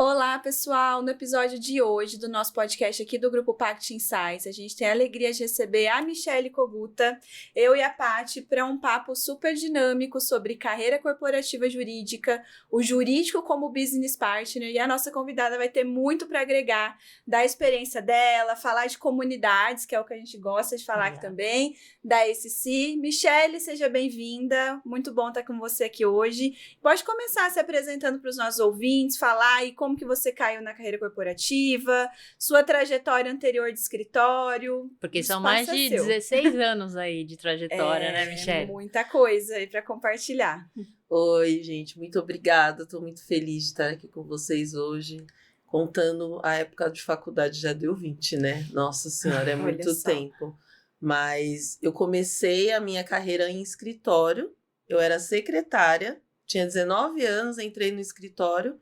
Olá, pessoal! No episódio de hoje do nosso podcast aqui do Grupo Pact Insights, a gente tem a alegria de receber a Michele Coguta, eu e a Paty, para um papo super dinâmico sobre carreira corporativa jurídica, o jurídico como business partner, e a nossa convidada vai ter muito para agregar da experiência dela, falar de comunidades, que é o que a gente gosta de falar aqui também, da SC. Michele, seja bem-vinda, muito bom estar com você aqui hoje. Pode começar se apresentando para os nossos ouvintes, falar aí como que você caiu na carreira corporativa, sua trajetória anterior de escritório. Porque são mais de 16 anos aí de trajetória, né, Michele? Muita coisa aí para compartilhar. Oi, gente, muito obrigada. Estou muito feliz de estar aqui com vocês hoje. Contando a época de faculdade, já deu 20, né? Nossa Senhora, é muito tempo. Mas eu comecei a minha carreira em escritório. Eu era secretária, tinha 19 anos, entrei no escritório.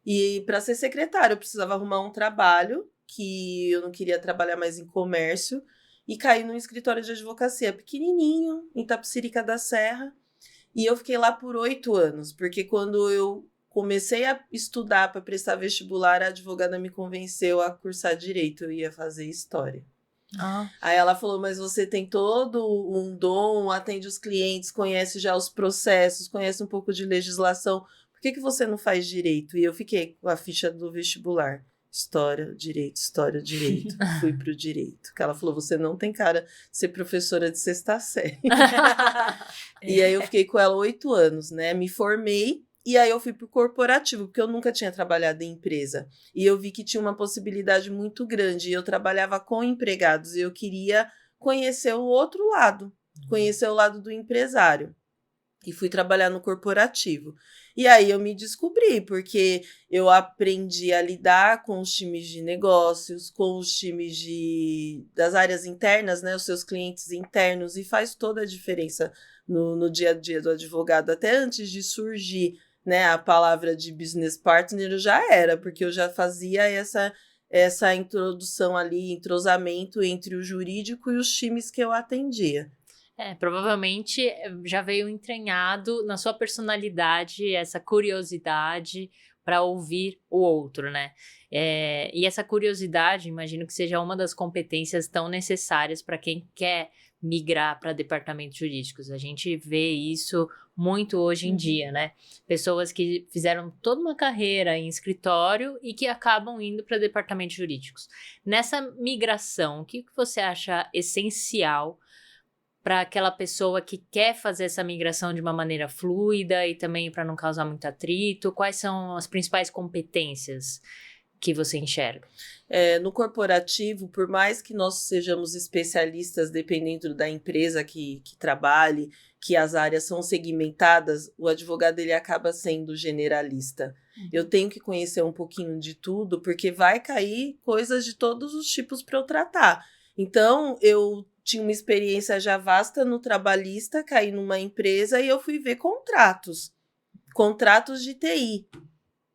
E para ser secretária, eu precisava arrumar um trabalho, que eu não queria trabalhar mais em comércio, e caí num escritório de advocacia pequenininho, em Itapecerica da Serra, e eu fiquei lá por 8 anos, porque quando eu comecei a estudar para prestar vestibular, a advogada me convenceu a cursar direito, eu ia fazer história. Aí ela falou, mas você tem todo um dom, atende os clientes, conhece já os processos, conhece um pouco de legislação, por que você não faz direito? E eu fiquei com a ficha do vestibular. História, direito. Fui pro direito. Que ela falou, você não tem cara de ser professora de 6ª série. E aí eu fiquei com ela 8 anos, né? Me formei e aí eu fui pro corporativo, porque eu nunca tinha trabalhado em empresa. E eu vi que tinha uma possibilidade muito grande. E eu trabalhava com empregados e eu queria conhecer o outro lado. Conhecer o lado do empresário. E fui trabalhar no corporativo. E aí eu me descobri, porque eu aprendi a lidar com os times de negócios, com os times das áreas internas, né, os seus clientes internos, e faz toda a diferença no dia a dia do advogado. Até antes de surgir, né, a palavra de business partner, eu já era, porque eu já fazia essa introdução ali, entrosamento entre o jurídico e os times que eu atendia. Provavelmente já veio entranhado na sua personalidade essa curiosidade para ouvir o outro, né? E essa curiosidade, imagino que seja uma das competências tão necessárias para quem quer migrar para departamentos jurídicos. A gente vê isso muito hoje em dia, né? Pessoas que fizeram toda uma carreira em escritório e que acabam indo para departamentos jurídicos. Nessa migração, o que você acha essencial para aquela pessoa que quer fazer essa migração de uma maneira fluida e também para não causar muito atrito? Quais são as principais competências que você enxerga? No corporativo, por mais que nós sejamos especialistas, dependendo da empresa que trabalhe, que as áreas são segmentadas, o advogado ele acaba sendo generalista. Eu tenho que conhecer um pouquinho de tudo, porque vai cair coisas de todos os tipos para eu tratar. Então, eu tinha uma experiência já vasta no trabalhista, caí numa empresa e eu fui ver contratos de TI.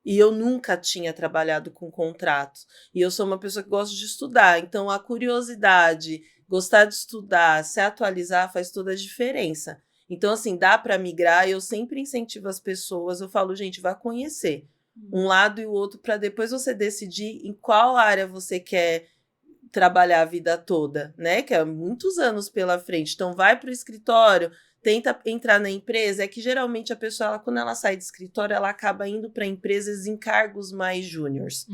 E eu nunca tinha trabalhado com contratos. E eu sou uma pessoa que gosta de estudar, então a curiosidade, gostar de estudar, se atualizar faz toda a diferença. Então, assim, dá para migrar, eu sempre incentivo as pessoas, eu falo, gente, vá conhecer um lado e o outro para depois você decidir em qual área você quer trabalhar a vida toda, né? Que é muitos anos pela frente. Então, vai para o escritório, tenta entrar na empresa. É que geralmente a pessoa, quando ela sai do escritório, ela acaba indo para empresas em cargos mais júniores.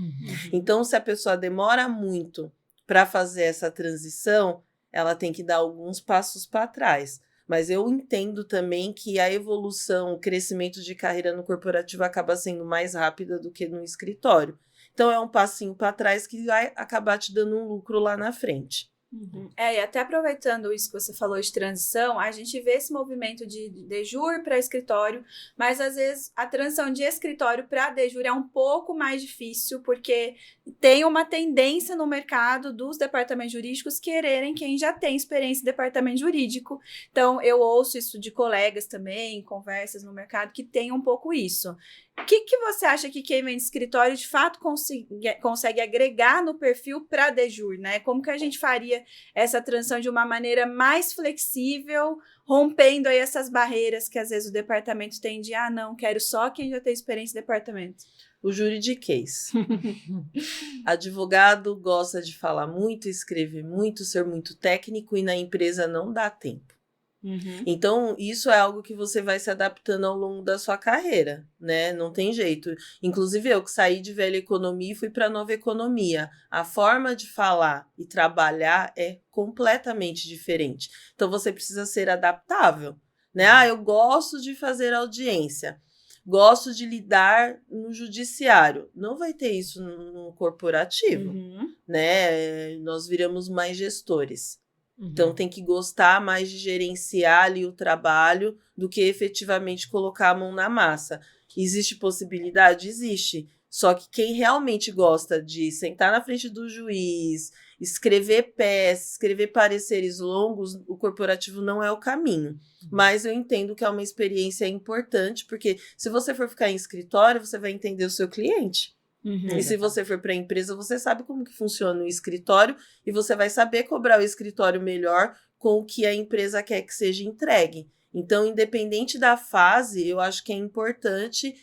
Então, se a pessoa demora muito para fazer essa transição, ela tem que dar alguns passos para trás. Mas eu entendo também que a evolução, o crescimento de carreira no corporativo acaba sendo mais rápida do que no escritório. Então, é um passinho para trás que vai acabar te dando um lucro lá na frente. E até aproveitando isso que você falou de transição, a gente vê esse movimento de jur para escritório, mas às vezes a transição de escritório para de jur é um pouco mais difícil, porque tem uma tendência no mercado dos departamentos jurídicos quererem quem já tem experiência em departamento jurídico. Então, eu ouço isso de colegas também, conversas no mercado, que tem um pouco isso. O que você acha que quem vem de escritório de fato consegue agregar no perfil para de jur, né? Como que a gente faria essa transição de uma maneira mais flexível, rompendo aí essas barreiras que às vezes o departamento tem de, não, quero só quem já tem experiência em departamento? O juridiquês. Advogado gosta de falar muito, escrever muito, ser muito técnico e na empresa não dá tempo. Então, isso é algo que você vai se adaptando ao longo da sua carreira, né? Não tem jeito. Inclusive, eu que saí de velha economia e fui para nova economia. A forma de falar e trabalhar é completamente diferente. Então, você precisa ser adaptável, né? Eu gosto de fazer audiência. Gosto de lidar no judiciário. Não vai ter isso no corporativo, né? Nós viramos mais gestores. Então, tem que gostar mais de gerenciar ali o trabalho do que efetivamente colocar a mão na massa. Existe possibilidade? Existe. Só que quem realmente gosta de sentar na frente do juiz, escrever peças, escrever pareceres longos, o corporativo não é o caminho. Mas eu entendo que é uma experiência importante, porque se você for ficar em escritório, você vai entender o seu cliente. E se você for para a empresa, você sabe como que funciona o escritório e você vai saber cobrar o escritório melhor com o que a empresa quer que seja entregue. Então, independente da fase, eu acho que é importante,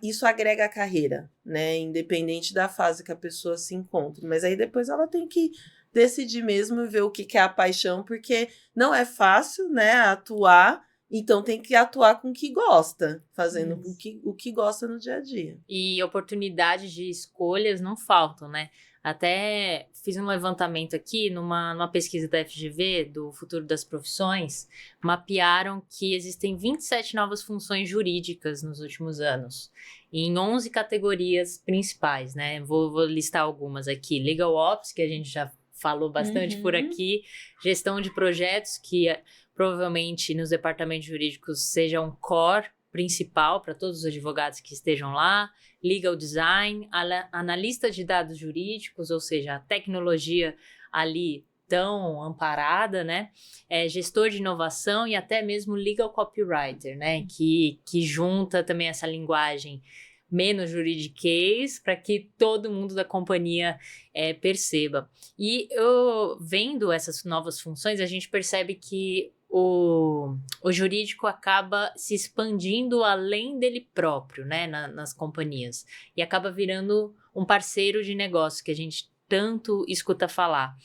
isso agrega a carreira, né? Independente da fase que a pessoa se encontre. Mas aí depois ela tem que decidir mesmo e ver o que é a paixão, porque não é fácil, né, atuar. Então, tem que atuar com o que gosta, fazendo o que gosta no dia a dia. E oportunidades de escolhas não faltam, né? Até fiz um levantamento aqui numa pesquisa da FGV, do Futuro das Profissões, mapearam que existem 27 novas funções jurídicas nos últimos anos, em 11 categorias principais, né? Vou listar algumas aqui. Legal Ops, que a gente já falou bastante por aqui, gestão de projetos, que provavelmente nos departamentos jurídicos seja um core principal para todos os advogados que estejam lá, legal design, analista de dados jurídicos, ou seja, a tecnologia ali tão amparada, né? Gestor de inovação e até mesmo legal copywriter, né? Que junta também essa linguagem menos juridiquês para que todo mundo da companhia perceba. E eu vendo essas novas funções, a gente percebe que o jurídico acaba se expandindo além dele próprio, né, nas companhias, e acaba virando um parceiro de negócio que a gente tanto escuta falar.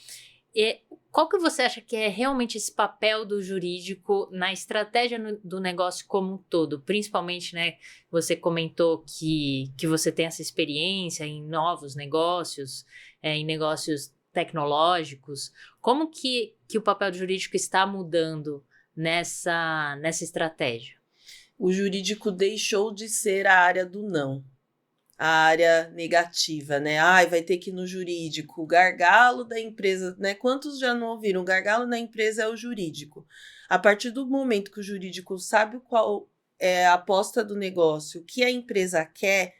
E qual que você acha que é realmente esse papel do jurídico na estratégia do negócio como um todo? Principalmente, né, você comentou que você tem essa experiência em novos negócios, em negócios tecnológicos. Como que o papel do jurídico está mudando nessa estratégia? O jurídico deixou de ser a área do não, a área negativa, né? Vai ter que ir no jurídico, o gargalo da empresa, né? Quantos já não ouviram? O gargalo da empresa é o jurídico. A partir do momento que o jurídico sabe qual é a aposta do negócio, o que a empresa quer,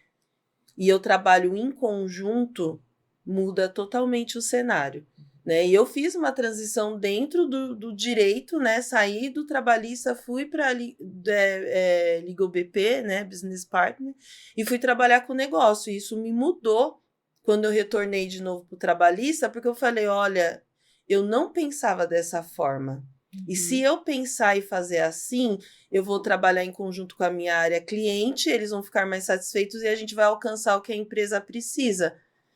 e eu trabalho em conjunto, muda totalmente o cenário, né? E eu fiz uma transição dentro do direito, né? Saí do trabalhista, fui para Legal BP, né? Business Partner, e fui trabalhar com negócio. E isso me mudou quando eu retornei de novo para o trabalhista, porque eu falei, olha, eu não pensava dessa forma. E se eu pensar e fazer assim, eu vou trabalhar em conjunto com a minha área cliente, eles vão ficar mais satisfeitos e a gente vai alcançar o que a empresa precisa,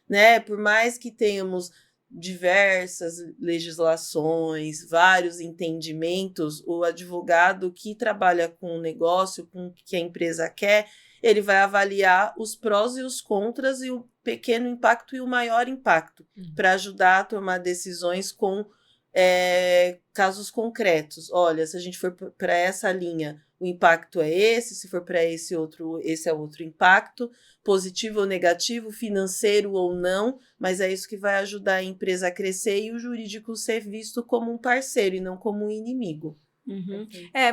né? Por mais que tenhamos diversas legislações, vários entendimentos, o advogado que trabalha com o negócio, com o que a empresa quer, ele vai avaliar os prós e os contras e o pequeno impacto e o maior impacto para ajudar a tomar decisões com casos concretos. Olha, se a gente for para essa linha, o impacto é esse, se for para esse é outro impacto, positivo ou negativo, financeiro ou não, mas é isso que vai ajudar a empresa a crescer e o jurídico ser visto como um parceiro e não como um inimigo.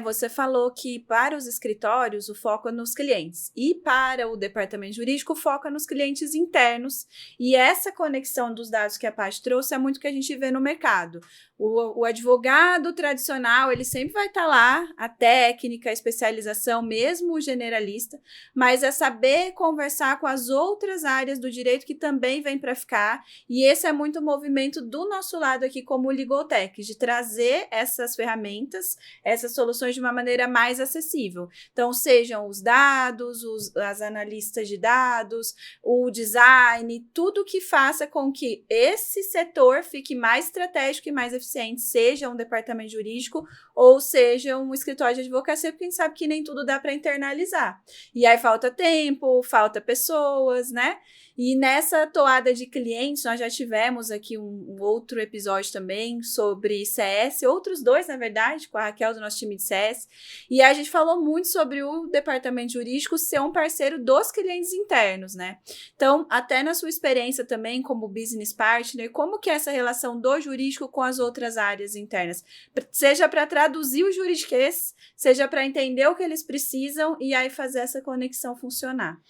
Você falou que para os escritórios o foco é nos clientes e para o departamento jurídico o foco é nos clientes internos, e essa conexão dos dados que a Paty trouxe é muito que a gente vê no mercado. O advogado tradicional, ele sempre vai estar lá, a técnica, a especialização, mesmo o generalista, mas é saber conversar com as outras áreas do direito que também vem para ficar, e esse é muito o movimento do nosso lado aqui como Ligotech, de trazer essas ferramentas, essas soluções de uma maneira mais acessível. Então, sejam os dados, as analistas de dados, o design, tudo que faça com que esse setor fique mais estratégico e mais eficiente, seja um departamento jurídico ou seja um escritório de advocacia, porque a gente sabe que nem tudo dá para internalizar. E aí falta tempo, falta pessoas, né? E nessa toada de clientes, nós já tivemos aqui um outro episódio também sobre CS, outros dois, na verdade, com a Raquel do nosso time de CS, e a gente falou muito sobre o departamento jurídico ser um parceiro dos clientes internos, né? Então, até na sua experiência também como business partner, como que é essa relação do jurídico com as outras áreas internas? Seja para traduzir o juridiquês, seja para entender o que eles precisam e aí fazer essa conexão funcionar.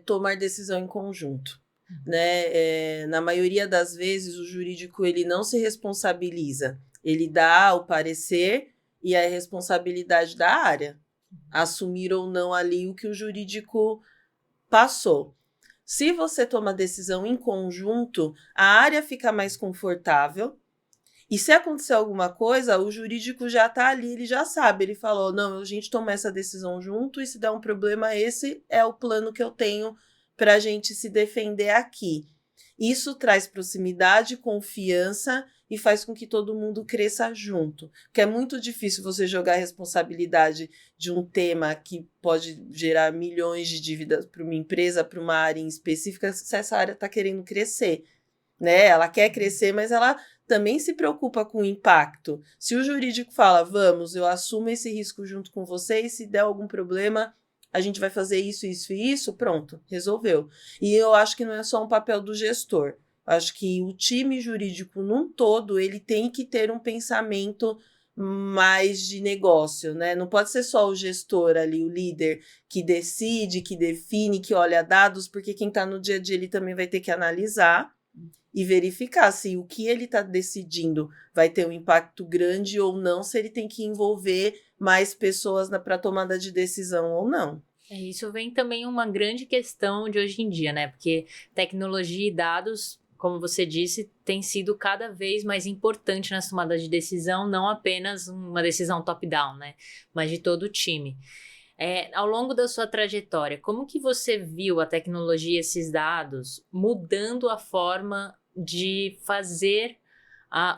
Tomar decisão em conjunto, né? Na maioria das vezes, o jurídico ele não se responsabiliza, ele dá o parecer e a responsabilidade da área, assumir ou não ali o que o jurídico passou. Se você toma decisão em conjunto, a área fica mais confortável. E se acontecer alguma coisa, o jurídico já está ali, ele já sabe. Ele falou, não, a gente toma essa decisão junto e se der um problema, esse é o plano que eu tenho para a gente se defender aqui. Isso traz proximidade, confiança e faz com que todo mundo cresça junto. Porque é muito difícil você jogar a responsabilidade de um tema que pode gerar milhões de dívidas para uma empresa, para uma área em específica, se essa área está querendo crescer, né? Ela quer crescer, mas ela também se preocupa com o impacto. Se o jurídico fala, vamos, eu assumo esse risco junto com vocês, se der algum problema, a gente vai fazer isso, isso e isso, pronto, resolveu. E eu acho que não é só um papel do gestor. Acho que o time jurídico num todo, ele tem que ter um pensamento mais de negócio, né? Não pode ser só o gestor ali, o líder, que decide, que define, que olha dados, porque quem está no dia a dia, ele também vai ter que analisar e verificar se o que ele está decidindo vai ter um impacto grande ou não, se ele tem que envolver mais pessoas para tomada de decisão ou não. Isso vem também uma grande questão de hoje em dia, né? Porque tecnologia e dados, como você disse, tem sido cada vez mais importante nas tomadas de decisão, não apenas uma decisão top-down, né? Mas de todo o time. Ao longo da sua trajetória, como que você viu a tecnologia e esses dados mudando a forma de fazer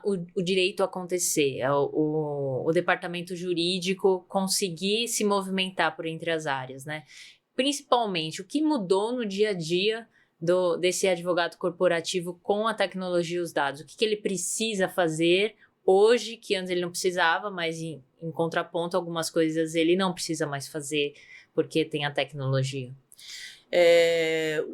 o direito acontecer, o departamento jurídico conseguir se movimentar por entre as áreas, né? Principalmente, o que mudou no dia a dia desse advogado corporativo com a tecnologia e os dados? O que ele precisa fazer hoje, que antes ele não precisava, mas em contraponto, algumas coisas ele não precisa mais fazer porque tem a tecnologia?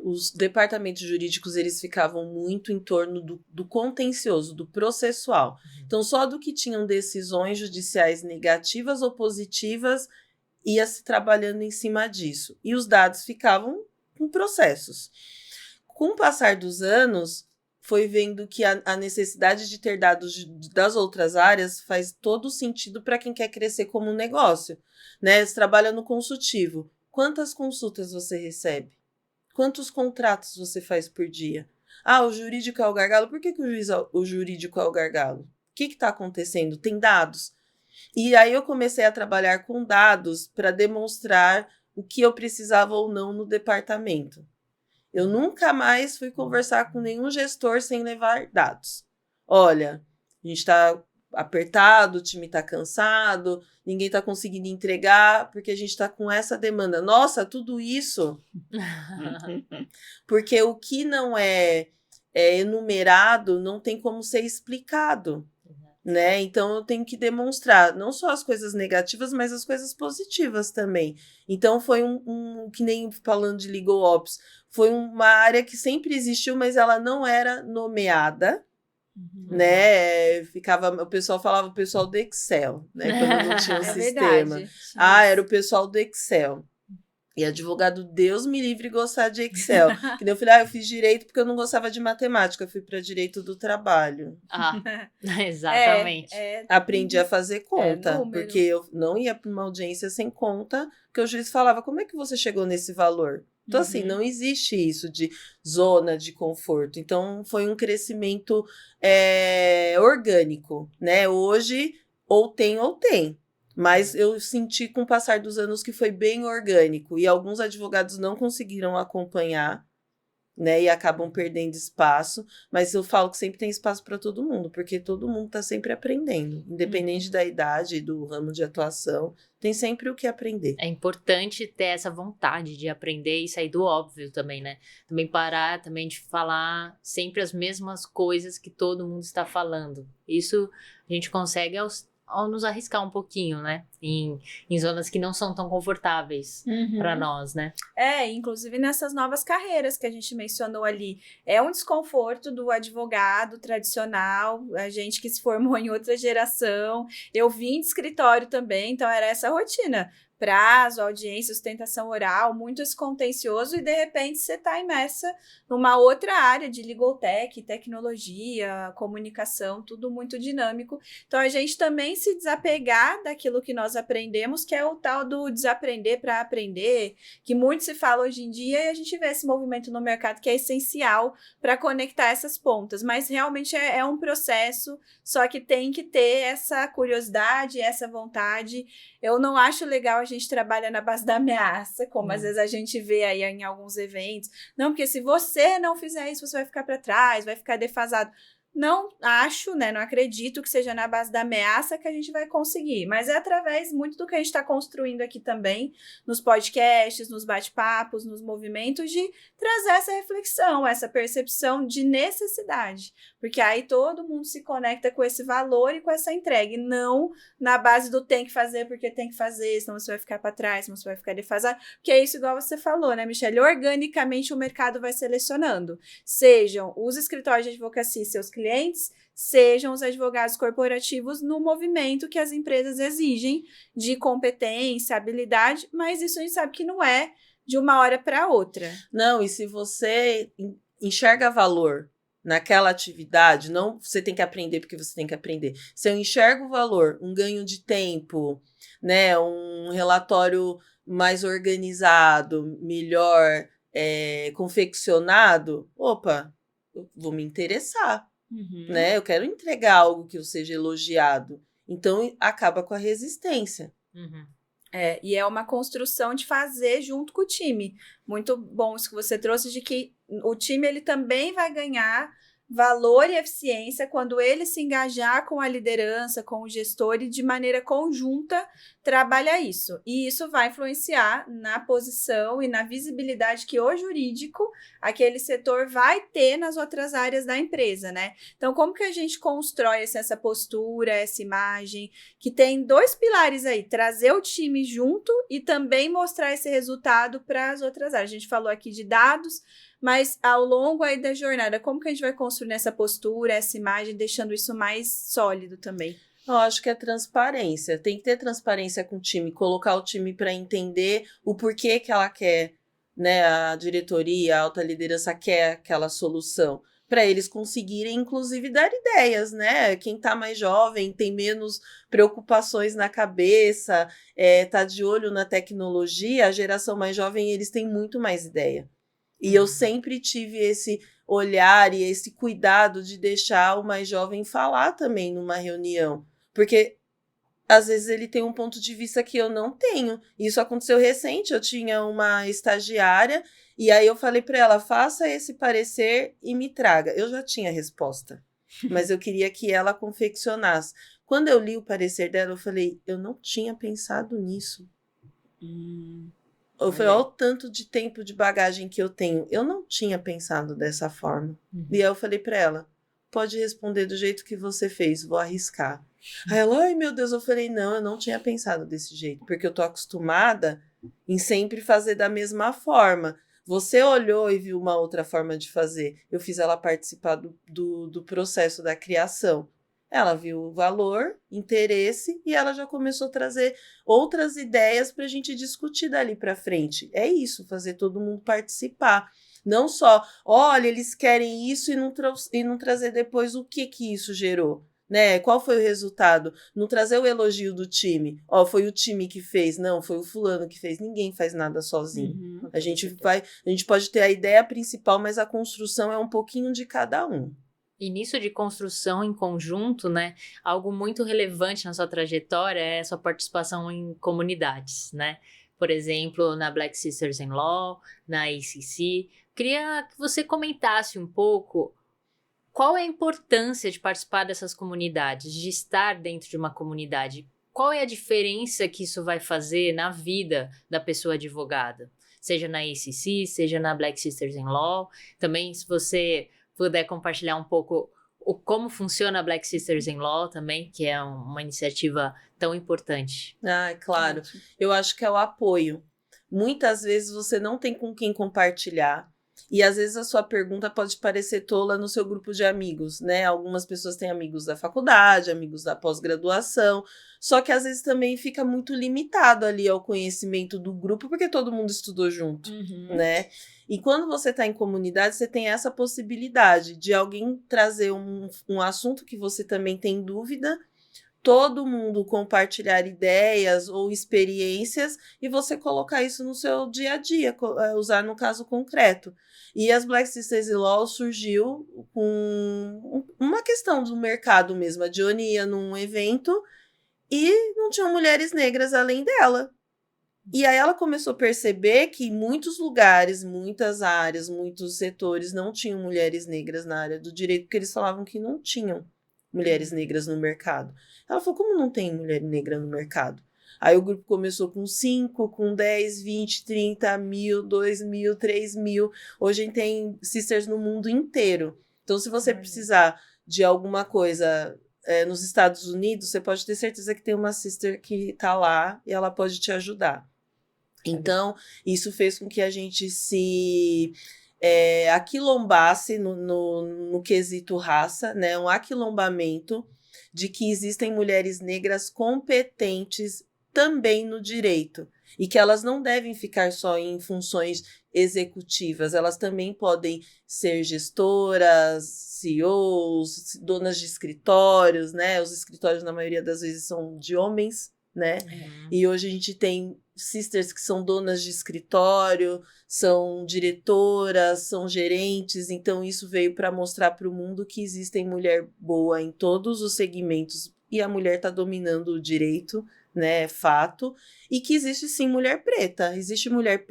Os departamentos jurídicos, eles ficavam muito em torno do contencioso, do processual. Então, só do que tinham decisões judiciais negativas ou positivas, ia se trabalhando em cima disso. E os dados ficavam com processos. Com o passar dos anos, foi vendo que a necessidade de ter dados das outras áreas faz todo sentido para quem quer crescer como um negócio, né? Você trabalha no consultivo. Quantas consultas você recebe? Quantos contratos você faz por dia? O jurídico é o gargalo. Por que o jurídico é o gargalo? O que está acontecendo? Tem dados. E aí eu comecei a trabalhar com dados para demonstrar o que eu precisava ou não no departamento. Eu nunca mais fui conversar com nenhum gestor sem levar dados. Olha, a gente está apertado, o time está cansado, ninguém está conseguindo entregar porque a gente está com essa demanda. Nossa, tudo isso? Porque o que não é enumerado não tem como ser explicado, né? Então eu tenho que demonstrar não só as coisas negativas, mas as coisas positivas também. Então foi que nem falando de Legal Ops, foi uma área que sempre existiu, mas ela não era nomeada. Né? O pessoal falava o pessoal do Excel, né? Quando não tinha um sistema. Verdade. Era o pessoal do Excel. E advogado, Deus me livre gostar de Excel. Que daí eu falei, eu fiz direito porque eu não gostava de matemática. Eu fui para direito do trabalho. Exatamente. Aprendi a fazer conta. número. Porque eu não ia para uma audiência sem conta. Porque o juiz falava, como é que você chegou nesse valor? Então, assim, não existe isso de zona de conforto. Então, foi um crescimento orgânico, né? Hoje, ou tem. Mas eu senti com o passar dos anos que foi bem orgânico. E alguns advogados não conseguiram acompanhar, né? E acabam perdendo espaço. Mas eu falo que sempre tem espaço para todo mundo, porque todo mundo está sempre aprendendo. Independente da idade, do ramo de atuação, tem sempre o que aprender. É importante ter essa vontade de aprender e sair do óbvio também, né? Também parar também de falar sempre as mesmas coisas que todo mundo está falando. Isso a gente consegue ao nos arriscar um pouquinho, né? Em zonas que não são tão confortáveis para nós, né? Inclusive nessas novas carreiras que a gente mencionou ali. É um desconforto do advogado tradicional, a gente que se formou em outra geração. Eu vim de escritório também, então era essa rotina. Prazo, audiência, sustentação oral, muito descontencioso e de repente você está imersa numa outra área de legal tech, tecnologia, comunicação, tudo muito dinâmico. Então a gente também se desapegar daquilo que nós aprendemos, que é o tal do desaprender para aprender, que muito se fala hoje em dia e a gente vê esse movimento no mercado que é essencial para conectar essas pontas, mas realmente é um processo, só que tem que ter essa curiosidade, essa vontade. Eu não acho legal a gente trabalhar na base da ameaça, como às vezes a gente vê aí em alguns eventos. Não, porque se você não fizer isso, você vai ficar para trás, vai ficar defasado. Não acho, né? Não acredito que seja na base da ameaça que a gente vai conseguir, mas é através muito do que a gente está construindo aqui também, nos podcasts, nos bate-papos, nos movimentos, de trazer essa reflexão, essa percepção de necessidade, porque aí todo mundo se conecta com esse valor e com essa entrega, e não na base do tem que fazer porque tem que fazer, senão você vai ficar para trás, senão você vai ficar defasado, porque é isso igual você falou, né, Michele? Organicamente o mercado vai selecionando, sejam os escritórios de advocacia e seus clientes, sejam os advogados corporativos no movimento que as empresas exigem de competência, habilidade, mas isso a gente sabe que não é de uma hora para outra. Não, e se você enxerga valor naquela atividade, não você tem que aprender porque você tem que aprender. Se eu enxergo o valor, um ganho de tempo, né, um relatório mais organizado, melhor confeccionado, opa, eu vou me interessar. Né? Eu quero entregar algo que eu seja elogiado. Então, acaba com a resistência. E é uma construção de fazer junto com o time. Muito bom isso que você trouxe, de que o time ele também vai ganhar valor e eficiência quando ele se engajar com a liderança, com o gestor e de maneira conjunta trabalha isso. E isso vai influenciar na posição e na visibilidade que o jurídico, aquele setor, vai ter nas outras áreas da empresa, né? Então, como que a gente constrói essa postura, essa imagem, que tem dois pilares aí, trazer o time junto e também mostrar esse resultado para as outras áreas. A gente falou aqui de dados, mas ao longo aí da jornada, como que a gente vai construir essa postura, essa imagem, deixando isso mais sólido também? Eu acho que é transparência. Tem que ter transparência com o time, colocar o time para entender o porquê que ela quer, né? A diretoria, a alta liderança quer aquela solução, para eles conseguirem, inclusive, dar ideias, né? Quem está mais jovem tem menos preocupações na cabeça, tá de olho na tecnologia, a geração mais jovem, eles têm muito mais ideia. E eu sempre tive esse olhar e esse cuidado de deixar o mais jovem falar também numa reunião. Porque, às vezes, ele tem um ponto de vista que eu não tenho. Isso aconteceu recente. Eu tinha uma estagiária e aí eu falei para ela, faça esse parecer e me traga. Eu já tinha a resposta, mas eu queria que ela confeccionasse. Quando eu li o parecer dela, eu falei, eu não tinha pensado nisso. Eu falei, olha o tanto de tempo de bagagem que eu tenho. Eu não tinha pensado dessa forma. E aí eu falei para ela, pode responder do jeito que você fez, vou arriscar. Aí ela, ai meu Deus, eu falei, não, eu não tinha pensado desse jeito, porque eu tô acostumada em sempre fazer da mesma forma. Você olhou e viu uma outra forma de fazer. Eu fiz ela participar do processo da criação. Ela viu o valor, interesse, e ela já começou a trazer outras ideias para a gente discutir dali para frente. É isso, fazer todo mundo participar. Não só, olha, eles querem isso e não trazer depois o que isso gerou. Né? Qual foi o resultado? Não trazer o elogio do time. Ó, foi o time que fez. Não, foi o fulano que fez. Ninguém faz nada sozinho. Uhum. A gente pode ter a ideia principal, mas a construção é um pouquinho de cada um. E nisso de construção em conjunto, né, algo muito relevante na sua trajetória é a sua participação em comunidades, né? Por exemplo, na Black Sisters in Law, na ACC. Queria que você comentasse um pouco qual é a importância de participar dessas comunidades, de estar dentro de uma comunidade. Qual é a diferença que isso vai fazer na vida da pessoa advogada? Seja na ACC, seja na Black Sisters in Law. Também, se você puder compartilhar um pouco como funciona a Black Sisters in Law também, que é uma iniciativa tão importante. Ah, claro. Eu acho que é o apoio. Muitas vezes você não tem com quem compartilhar. E às vezes a sua pergunta pode parecer tola no seu grupo de amigos, né? Algumas pessoas têm amigos da faculdade, amigos da pós-graduação, só que às vezes também fica muito limitado ali ao conhecimento do grupo, porque todo mundo estudou junto, né? E quando você está em comunidade, você tem essa possibilidade de alguém trazer um assunto que você também tem dúvida, todo mundo compartilhar ideias ou experiências e você colocar isso no seu dia a dia, usar no caso concreto. E as Black Sisters in Law surgiu com uma questão do mercado mesmo. A Dione ia num evento e não tinham mulheres negras além dela. E aí ela começou a perceber que em muitos lugares, muitas áreas, muitos setores não tinham mulheres negras na área do direito, porque eles falavam que não tinham mulheres negras no mercado. Ela falou, como não tem mulher negra no mercado? Aí o grupo começou com 5, com 10, 20, 30 mil, 2 mil, 3 mil. Hoje a gente tem sisters no mundo inteiro. Então, se você precisar de alguma coisa nos Estados Unidos, você pode ter certeza que tem uma sister que está lá e ela pode te ajudar. Então, isso fez com que a gente se aquilombasse no quesito raça, né? Um aquilombamento de que existem mulheres negras competentes também no direito e que elas não devem ficar só em funções executivas, elas também podem ser gestoras, CEOs, donas de escritórios, né? Os escritórios na maioria das vezes são de homens, né? E hoje a gente tem sisters que são donas de escritório, são diretoras, são gerentes, então isso veio para mostrar para o mundo que existem mulher boa em todos os segmentos e a mulher está dominando o direito, né, é fato, e que existe sim mulher preta, existe mulher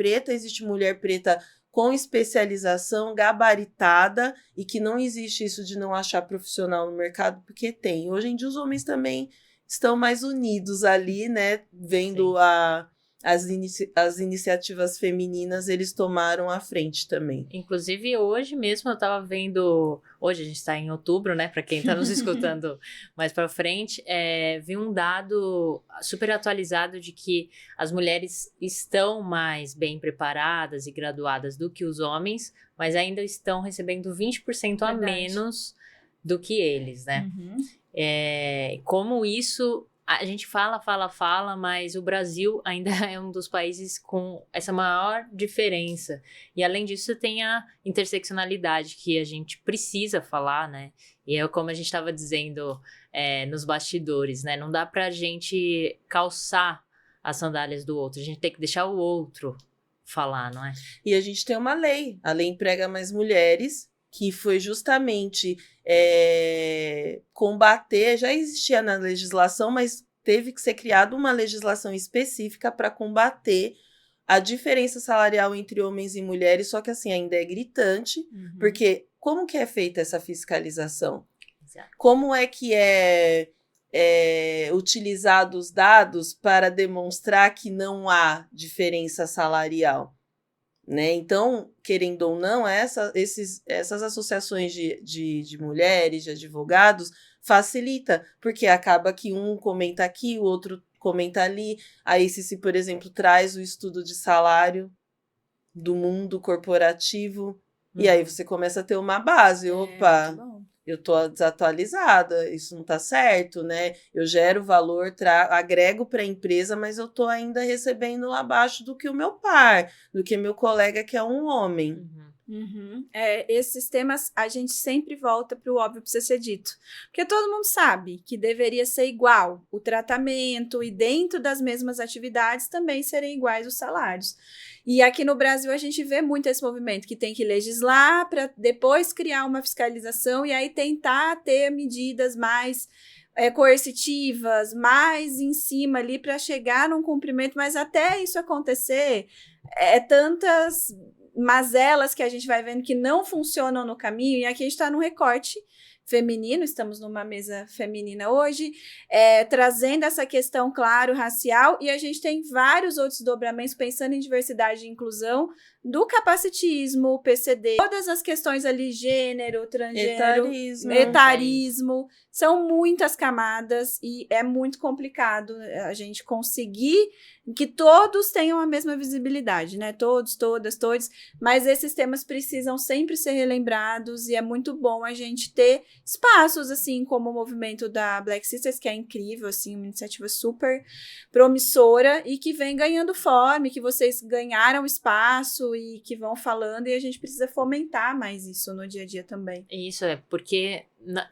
preta com especialização gabaritada e que não existe isso de não achar profissional no mercado, porque tem. Hoje em dia os homens também estão mais unidos ali, né, vendo as iniciativas femininas, eles tomaram a frente também. Inclusive, hoje mesmo eu estava vendo... Hoje a gente está em outubro, né? Para quem está nos escutando mais para frente. Vi um dado super atualizado de que as mulheres estão mais bem preparadas e graduadas do que os homens, mas ainda estão recebendo 20% a menos do que eles, né? Como isso... A gente fala, mas o Brasil ainda é um dos países com essa maior diferença. E além disso, tem a interseccionalidade que a gente precisa falar, né? E é como a gente estava dizendo nos bastidores, né? Não dá pra gente calçar as sandálias do outro. A gente tem que deixar o outro falar, não é? E a gente tem uma lei. A lei emprega mais mulheres, que foi justamente combater, já existia na legislação, mas teve que ser criada uma legislação específica para combater a diferença salarial entre homens e mulheres, só que assim, ainda é gritante, porque como que é feita essa fiscalização? Exato. Como é que utilizado os dados para demonstrar que não há diferença salarial? Né? Então, querendo ou não, essas associações de mulheres, de advogados, facilita, porque acaba que um comenta aqui, o outro comenta ali. Aí, se por exemplo, traz o estudo de salário do mundo corporativo, e aí você começa a ter uma base. Opa, eu tô desatualizada, isso não tá certo, né? Eu gero valor, agrego para a empresa, mas eu tô ainda recebendo abaixo do que o meu par, do que meu colega que é um homem. Esses temas a gente sempre volta para o óbvio precisa ser dito. Porque todo mundo sabe que deveria ser igual o tratamento e dentro das mesmas atividades também serem iguais os salários. E aqui no Brasil a gente vê muito esse movimento que tem que legislar para depois criar uma fiscalização e aí tentar ter medidas mais coercitivas, mais em cima ali para chegar num cumprimento, mas até isso acontecer, tantas mazelas que a gente vai vendo que não funcionam no caminho, e aqui a gente está num recorte feminino, estamos numa mesa feminina hoje, trazendo essa questão, claro, racial, e a gente tem vários outros dobramentos pensando em diversidade e inclusão, do capacitismo, PCD, todas as questões ali, gênero, transgênero, etarismo, são muitas camadas e é muito complicado a gente conseguir que todos tenham a mesma visibilidade, né? Todos, todas, todos, mas esses temas precisam sempre ser relembrados e é muito bom a gente ter espaços, assim, como o movimento da Black Sisters, que é incrível, assim, uma iniciativa super promissora e que vem ganhando forma, que vocês ganharam espaço e que vão falando, e a gente precisa fomentar mais isso no dia a dia também. Isso, porque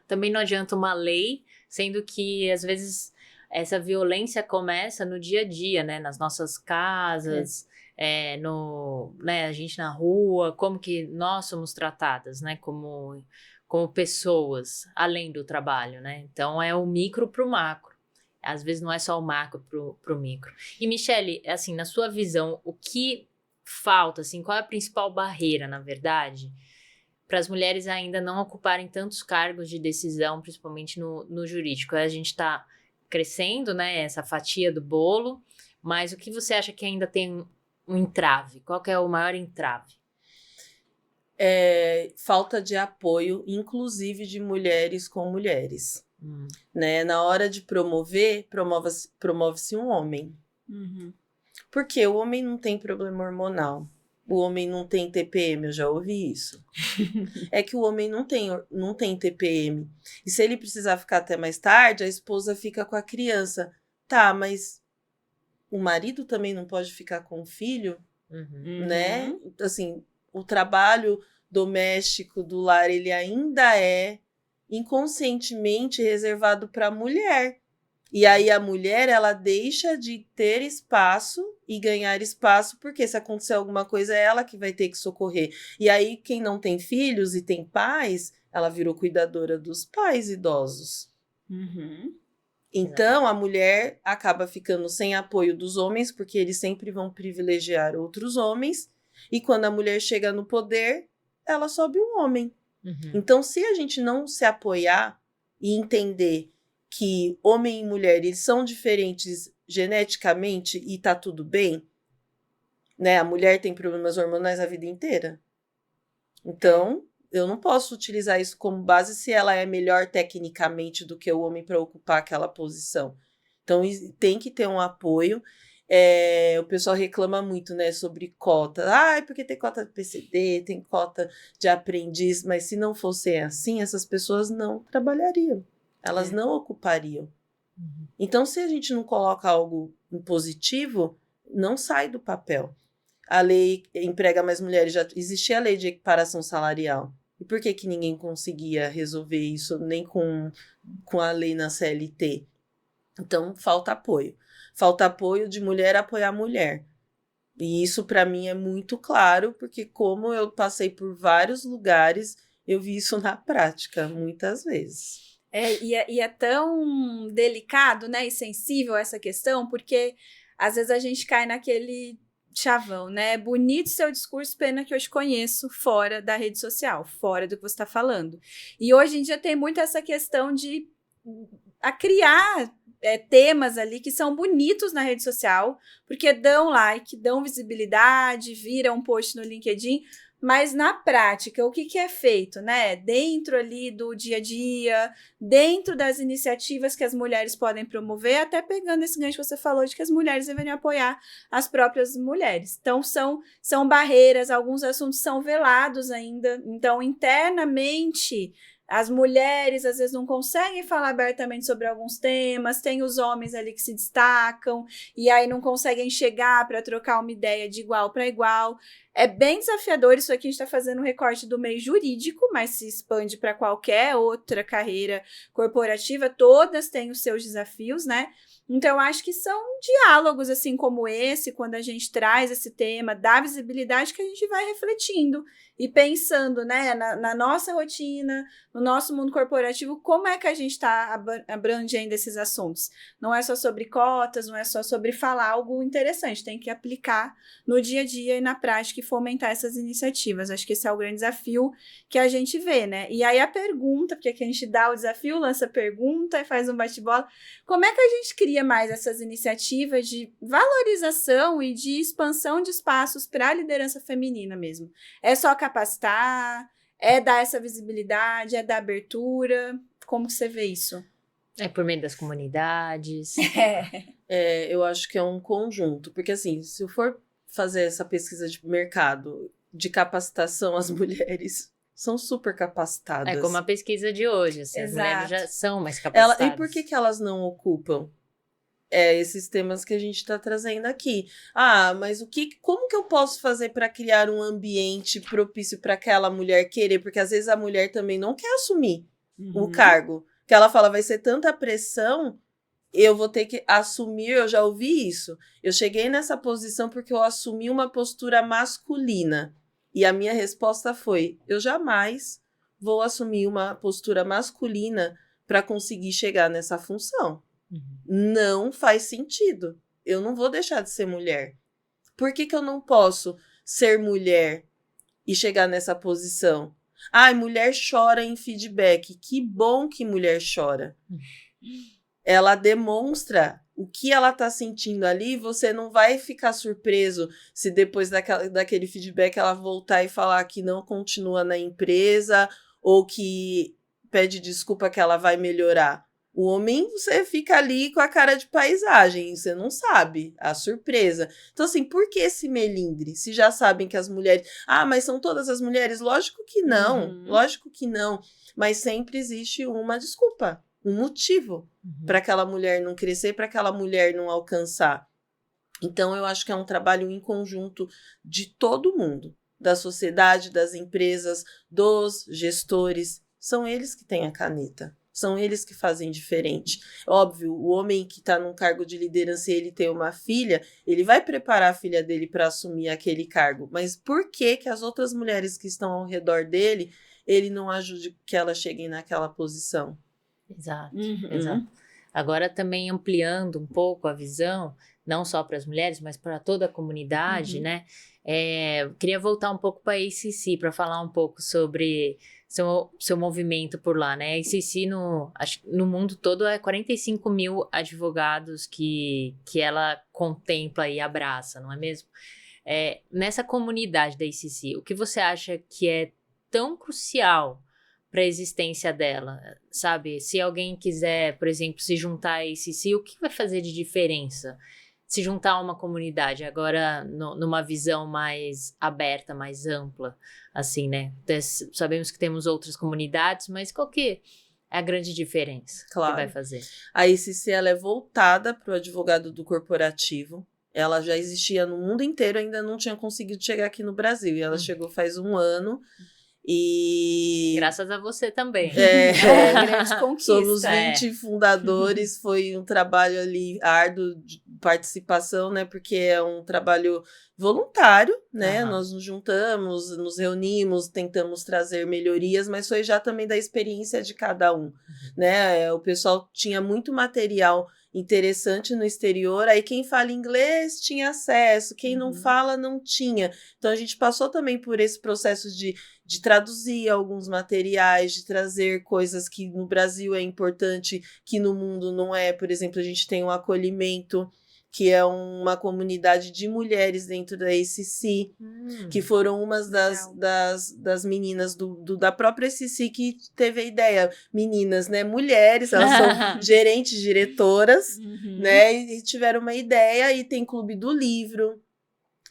também não adianta uma lei, sendo que, às vezes, essa violência começa no dia a dia, né? Nas nossas casas, a gente na rua, como que nós somos tratadas, né? Como pessoas, além do trabalho, né? Então, é o micro pro macro. Às vezes não é só o macro pro micro. E, Michele, assim, na sua visão, o que falta, assim, qual é a principal barreira, na verdade, para as mulheres ainda não ocuparem tantos cargos de decisão, principalmente no jurídico? A gente está crescendo, né, essa fatia do bolo, mas o que você acha que ainda tem um entrave? Qual que é o maior entrave? Falta de apoio, inclusive de mulheres com mulheres. Né? Na hora de promover, promove-se um homem. Porque o homem não tem problema hormonal. O homem não tem TPM, eu já ouvi isso. É que o homem não tem TPM. E se ele precisar ficar até mais tarde, a esposa fica com a criança. Tá, mas o marido também não pode ficar com o filho? Né? Assim, o trabalho doméstico do lar, ele ainda é inconscientemente reservado para a mulher. E aí a mulher, ela deixa de ter espaço e ganhar espaço, porque se acontecer alguma coisa, é ela que vai ter que socorrer. E aí, quem não tem filhos e tem pais, ela virou cuidadora dos pais idosos. Então, a mulher acaba ficando sem apoio dos homens, porque eles sempre vão privilegiar outros homens. E quando a mulher chega no poder, ela sobe um homem. Então, se a gente não se apoiar e entender que homem e mulher, eles são diferentes geneticamente e tá tudo bem, né? A mulher tem problemas hormonais a vida inteira. Então, eu não posso utilizar isso como base se ela é melhor tecnicamente do que o homem para ocupar aquela posição. Então, tem que ter um apoio. O pessoal reclama muito, né, sobre cota. Porque tem cota de PCD, tem cota de aprendiz, mas se não fosse assim, essas pessoas não trabalhariam. Elas não ocupariam. Então, se a gente não coloca algo positivo, não sai do papel. A lei emprega mais mulheres, já existia a lei de equiparação salarial. E por que ninguém conseguia resolver isso, nem com a lei na CLT? Então, falta apoio. Falta apoio de mulher apoiar mulher. E isso, para mim, é muito claro, porque como eu passei por vários lugares, eu vi isso na prática, muitas vezes. E é tão delicado, né, e sensível essa questão, porque às vezes a gente cai naquele chavão, né? Bonito seu discurso, pena que eu te conheço fora da rede social, fora do que você está falando. E hoje em dia tem muito essa questão de criar temas ali que são bonitos na rede social, porque dão like, dão visibilidade, viram um post no LinkedIn, mas na prática, o que é feito, né? Dentro ali do dia a dia, dentro das iniciativas que as mulheres podem promover, até pegando esse gancho que você falou de que as mulheres deveriam apoiar as próprias mulheres. Então, são barreiras, alguns assuntos são velados ainda. Então, internamente, as mulheres às vezes não conseguem falar abertamente sobre alguns temas, tem os homens ali que se destacam e aí não conseguem chegar para trocar uma ideia de igual para igual. É bem desafiador, isso aqui a gente está fazendo um recorte do meio jurídico, mas se expande para qualquer outra carreira corporativa, todas têm os seus desafios, né? Então, acho que são diálogos assim como esse, quando a gente traz esse tema, dá visibilidade, que a gente vai refletindo e pensando, né, na nossa rotina, no nosso mundo corporativo, como é que a gente está abrangendo esses assuntos. Não é só sobre cotas, não é só sobre falar algo interessante, tem que aplicar no dia a dia e na prática e fomentar essas iniciativas. Acho que esse é o grande desafio que a gente vê, né? E aí a pergunta, porque aqui a gente dá o desafio, lança a pergunta e faz um bate-bola, como é que a gente cria mais essas iniciativas de valorização e de expansão de espaços para a liderança feminina mesmo? É só capacitar? É dar essa visibilidade? É dar abertura? Como você vê isso? É por meio das comunidades. Eu acho que é um conjunto, porque assim, se eu for fazer essa pesquisa de mercado de capacitação, as mulheres são super capacitadas. É como a pesquisa de hoje, assim, as mulheres já são mais E capacitadas. por que elas não ocupam esses temas que a gente está trazendo aqui? Ah, mas como que eu posso fazer para criar um ambiente propício para aquela mulher querer? Porque às vezes a mulher também não quer assumir o cargo. Que ela fala, vai ser tanta pressão, eu vou ter que assumir, eu já ouvi isso. Eu cheguei nessa posição porque eu assumi uma postura masculina. E a minha resposta foi, eu jamais vou assumir uma postura masculina para conseguir chegar nessa função. Não faz sentido. Eu não vou deixar de ser mulher. Por que eu não posso ser mulher e chegar nessa posição? Ai, mulher chora em feedback. Que bom que mulher chora. Ela demonstra o que ela está sentindo ali. Você não vai ficar surpreso se depois daquele feedback ela voltar e falar que não continua na empresa ou que pede desculpa que ela vai melhorar. O homem, você fica ali com a cara de paisagem, você não sabe a surpresa. Então, assim, por que esse melindre? Se já sabem que as mulheres... Ah, mas são todas as mulheres? Lógico que não, lógico que não. Mas sempre existe uma desculpa, um motivo para aquela mulher não crescer, para aquela mulher não alcançar. Então, eu acho que é um trabalho em conjunto de todo mundo, da sociedade, das empresas, dos gestores. São eles que têm a caneta. São eles que fazem diferente. Óbvio, o homem que está num cargo de liderança e ele tem uma filha, ele vai preparar a filha dele para assumir aquele cargo. Mas por que as outras mulheres que estão ao redor dele, ele não ajude que elas cheguem naquela posição? Exato, exato. Agora também ampliando um pouco a visão, não só para as mulheres, mas para toda a comunidade, né? Queria voltar um pouco para a ACC, para falar um pouco sobre seu movimento por lá, né? A ACC no mundo todo é 45 mil advogados que ela contempla e abraça, não é mesmo? Nessa comunidade da ACC, o que você acha que é tão crucial para a existência dela, sabe? Se alguém quiser, por exemplo, se juntar a ACC, o que vai fazer de diferença? Se juntar a uma comunidade, agora numa visão mais aberta, mais ampla, assim, né? Sabemos que temos outras comunidades, mas qual que é a grande diferença que vai fazer? A ACC, ela é voltada para o advogado do corporativo. Ela já existia no mundo inteiro, ainda não tinha conseguido chegar aqui no Brasil. E ela chegou faz 1 ano. E... graças a você também. Grande conquista. Somos 20 fundadores, foi um trabalho ali árduo de participação, né? Porque é um trabalho voluntário, né? Nós nos juntamos, nos reunimos, tentamos trazer melhorias, mas foi já também da experiência de cada um, né? O pessoal tinha muito material interessante no exterior, aí quem fala inglês tinha acesso, quem não fala não tinha. Então a gente passou também por esse processo de traduzir alguns materiais, de trazer coisas que no Brasil é importante, que no mundo não é. Por exemplo, a gente tem um acolhimento, que é uma comunidade de mulheres dentro da ACC, que foram umas das meninas da própria ACC que teve a ideia. Meninas, né? Mulheres, elas são gerentes, diretoras, né? E tiveram uma ideia, e tem clube do livro,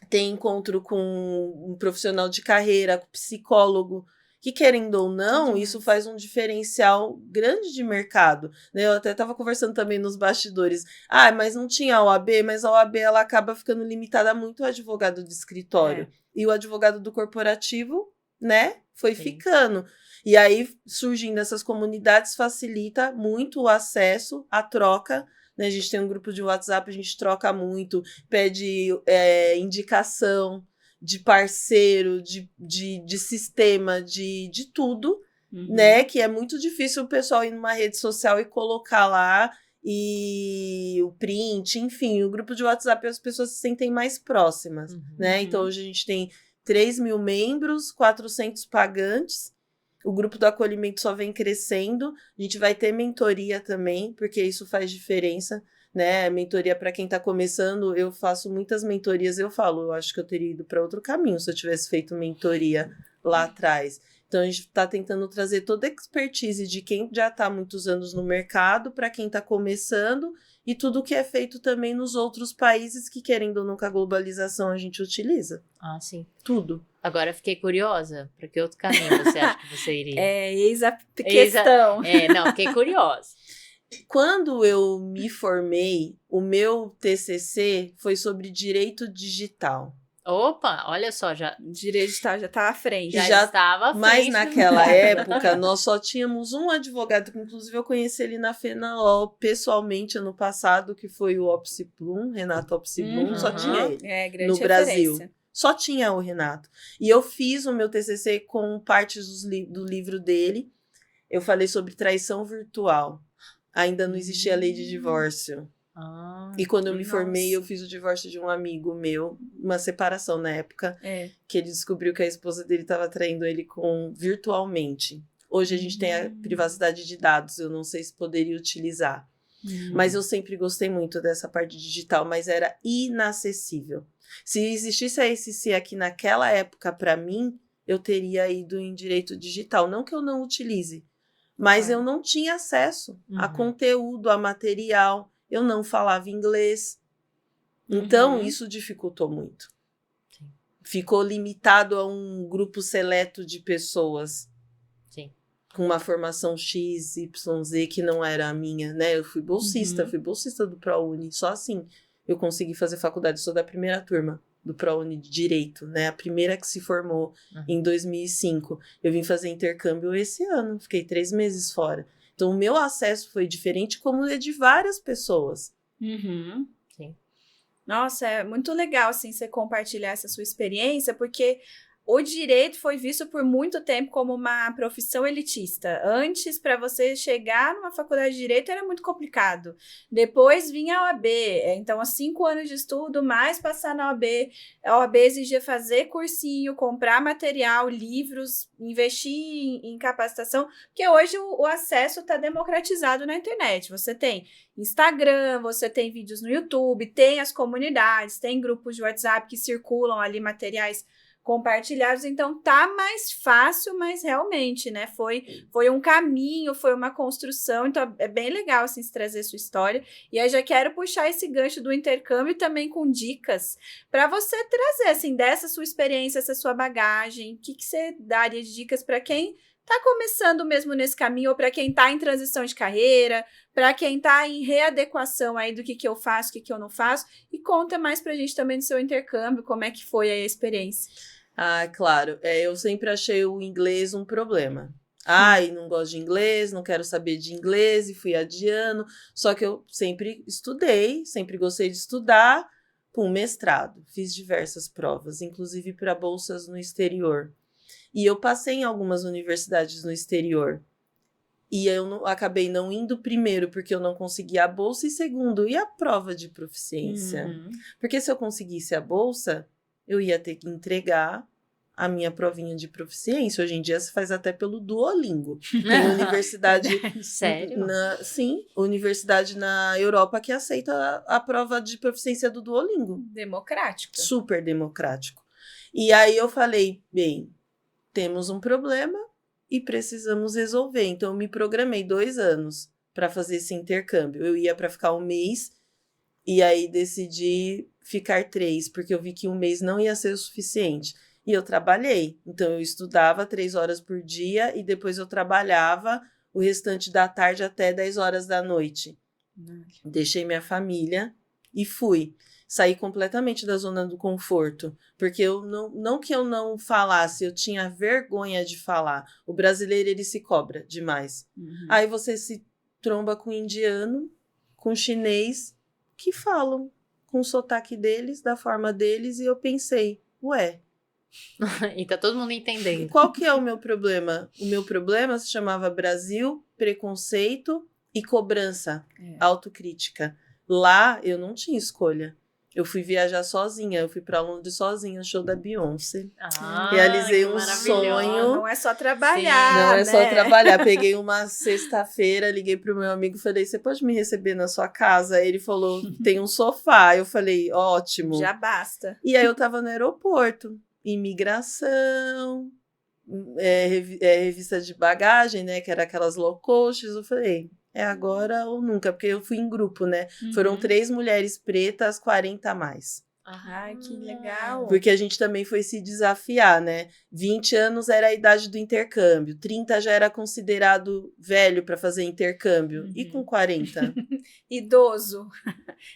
tem encontro com um profissional de carreira, com psicólogo, que, querendo ou não, Demais. isso faz um diferencial grande de mercado, né? Eu até estava conversando também nos bastidores. Mas não tinha a OAB, mas a OAB ela acaba ficando limitada muito ao advogado de escritório. E o advogado do corporativo, né, foi ficando. E aí, surgindo essas comunidades, facilita muito o acesso, a troca, né? A gente tem um grupo de WhatsApp, a gente troca muito, pede indicação de parceiro, de sistema, de tudo, né? Que é muito difícil o pessoal ir numa rede social e colocar lá e o print, enfim, o grupo de WhatsApp as pessoas se sentem mais próximas, né? Então, hoje a gente tem 3.000 membros, 400 pagantes, o grupo do acolhimento só vem crescendo, a gente vai ter mentoria também, porque isso faz diferença, né? Mentoria para quem está começando, eu faço muitas mentorias, eu acho que eu teria ido para outro caminho se eu tivesse feito mentoria lá atrás. Então, a gente está tentando trazer toda a expertise de quem já está há muitos anos no mercado para quem está começando e tudo que é feito também nos outros países que, querendo ou não, com a globalização a gente utiliza. Ah, sim. Tudo. Agora fiquei curiosa. Para que outro caminho você acha que você iria? Eis a questão. Não, fiquei curiosa. Quando eu me formei, o meu TCC foi sobre direito digital. Opa, olha só, Direito digital já está à frente. Já estava à frente. Mas naquela época, nós só tínhamos um advogado, que inclusive eu conheci ele na FENALOL pessoalmente ano passado, que foi o Opsiplum, Renato Opsiplum, só tinha ele grande no Brasil. referência. Só tinha o Renato. E eu fiz o meu TCC com partes do livro dele. Eu falei sobre traição virtual. Ainda não existia a lei de divórcio. E quando eu me formei, eu fiz o divórcio de um amigo meu, uma separação na época, que ele descobriu que a esposa dele estava traindo ele virtualmente. Hoje a gente tem a privacidade de dados, eu não sei se poderia utilizar. Mas eu sempre gostei muito dessa parte digital, mas era inacessível. Se existisse a SC aqui naquela época para mim, eu teria ido em direito digital. Não que eu não utilize, mas eu não tinha acesso a conteúdo, a material. Eu não falava inglês. Então, isso dificultou muito. Sim. Ficou limitado a um grupo seleto de pessoas. Sim. Com uma formação X, Y, Z, que não era a minha, né? Eu fui bolsista, do ProUni. Só assim eu consegui fazer faculdade. Sou da primeira turma do ProUni de Direito, né? A primeira que se formou em 2005. Eu vim fazer intercâmbio esse ano. Fiquei 3 meses fora. Então, o meu acesso foi diferente, como é de várias pessoas. Sim. Nossa, é muito legal, assim, você compartilhar essa sua experiência, porque o direito foi visto por muito tempo como uma profissão elitista. Antes, para você chegar numa faculdade de direito, era muito complicado. Depois vinha a OAB. Então, 5 anos de estudo, mais passar na OAB. A OAB exigia fazer cursinho, comprar material, livros, investir em capacitação, porque hoje o acesso está democratizado na internet. Você tem Instagram, você tem vídeos no YouTube, tem as comunidades, tem grupos de WhatsApp que circulam ali materiais compartilhados, então tá mais fácil, mas realmente, né, foi um caminho, foi uma construção, então é bem legal, assim, se trazer sua história, e aí já quero puxar esse gancho do intercâmbio também com dicas, para você trazer, assim, dessa sua experiência, essa sua bagagem, o que você daria de dicas para quem tá começando mesmo nesse caminho, ou para quem tá em transição de carreira, para quem tá em readequação aí do que eu faço, o que eu não faço, e conta mais pra gente também do seu intercâmbio, como é que foi aí a experiência. Claro. Eu sempre achei o inglês um problema. Não gosto de inglês, não quero saber de inglês, e fui adiando. Só que eu sempre estudei, sempre gostei de estudar. Mestrado. Fiz diversas provas, inclusive para bolsas no exterior. E eu passei em algumas universidades no exterior. E eu acabei não indo primeiro porque eu não consegui a bolsa, e segundo, e a prova de proficiência? Porque se eu conseguisse a bolsa, eu ia ter que entregar a minha provinha de proficiência. Hoje em dia se faz até pelo Duolingo. Tem universidade... Sério? Sim, universidade na Europa que aceita a prova de proficiência do Duolingo. Democrático. Super democrático. E aí eu falei, bem, temos um problema e precisamos resolver. Então, eu me programei 2 anos para fazer esse intercâmbio. Eu ia para ficar 1 mês e aí decidi ficar 3, porque eu vi que 1 mês não ia ser o suficiente. E eu trabalhei. Então, eu estudava 3 horas por dia e depois eu trabalhava o restante da tarde até 10 horas da noite. Deixei minha família e fui. Saí completamente da zona do conforto. Porque eu não que eu não falasse, eu tinha vergonha de falar. O brasileiro, ele se cobra demais. Aí você se tromba com indiano, com chinês, que falam com o sotaque deles, da forma deles, e eu pensei, ué, E tá todo mundo entendendo. qual que é o meu problema? O meu problema se chamava Brasil, preconceito e cobrança, autocrítica. Lá eu não tinha escolha. Eu fui viajar sozinha, eu fui pra Londres sozinha, show da Beyoncé. Realizei um sonho. Não é só trabalhar, Não é né? só trabalhar. Peguei uma sexta-feira, liguei pro meu amigo e falei, você pode me receber na sua casa? Ele falou, tem um sofá. Eu falei, ótimo. Já basta. E aí eu tava no aeroporto, imigração, revista de bagagem, né? Que era aquelas low costs. Eu falei, é agora ou nunca, porque eu fui em grupo, né? Foram 3 mulheres pretas, 40 a mais. Ai, que legal. Porque a gente também foi se desafiar, né? 20 anos era a idade do intercâmbio, 30 já era considerado velho para fazer intercâmbio, e com 40? Idoso.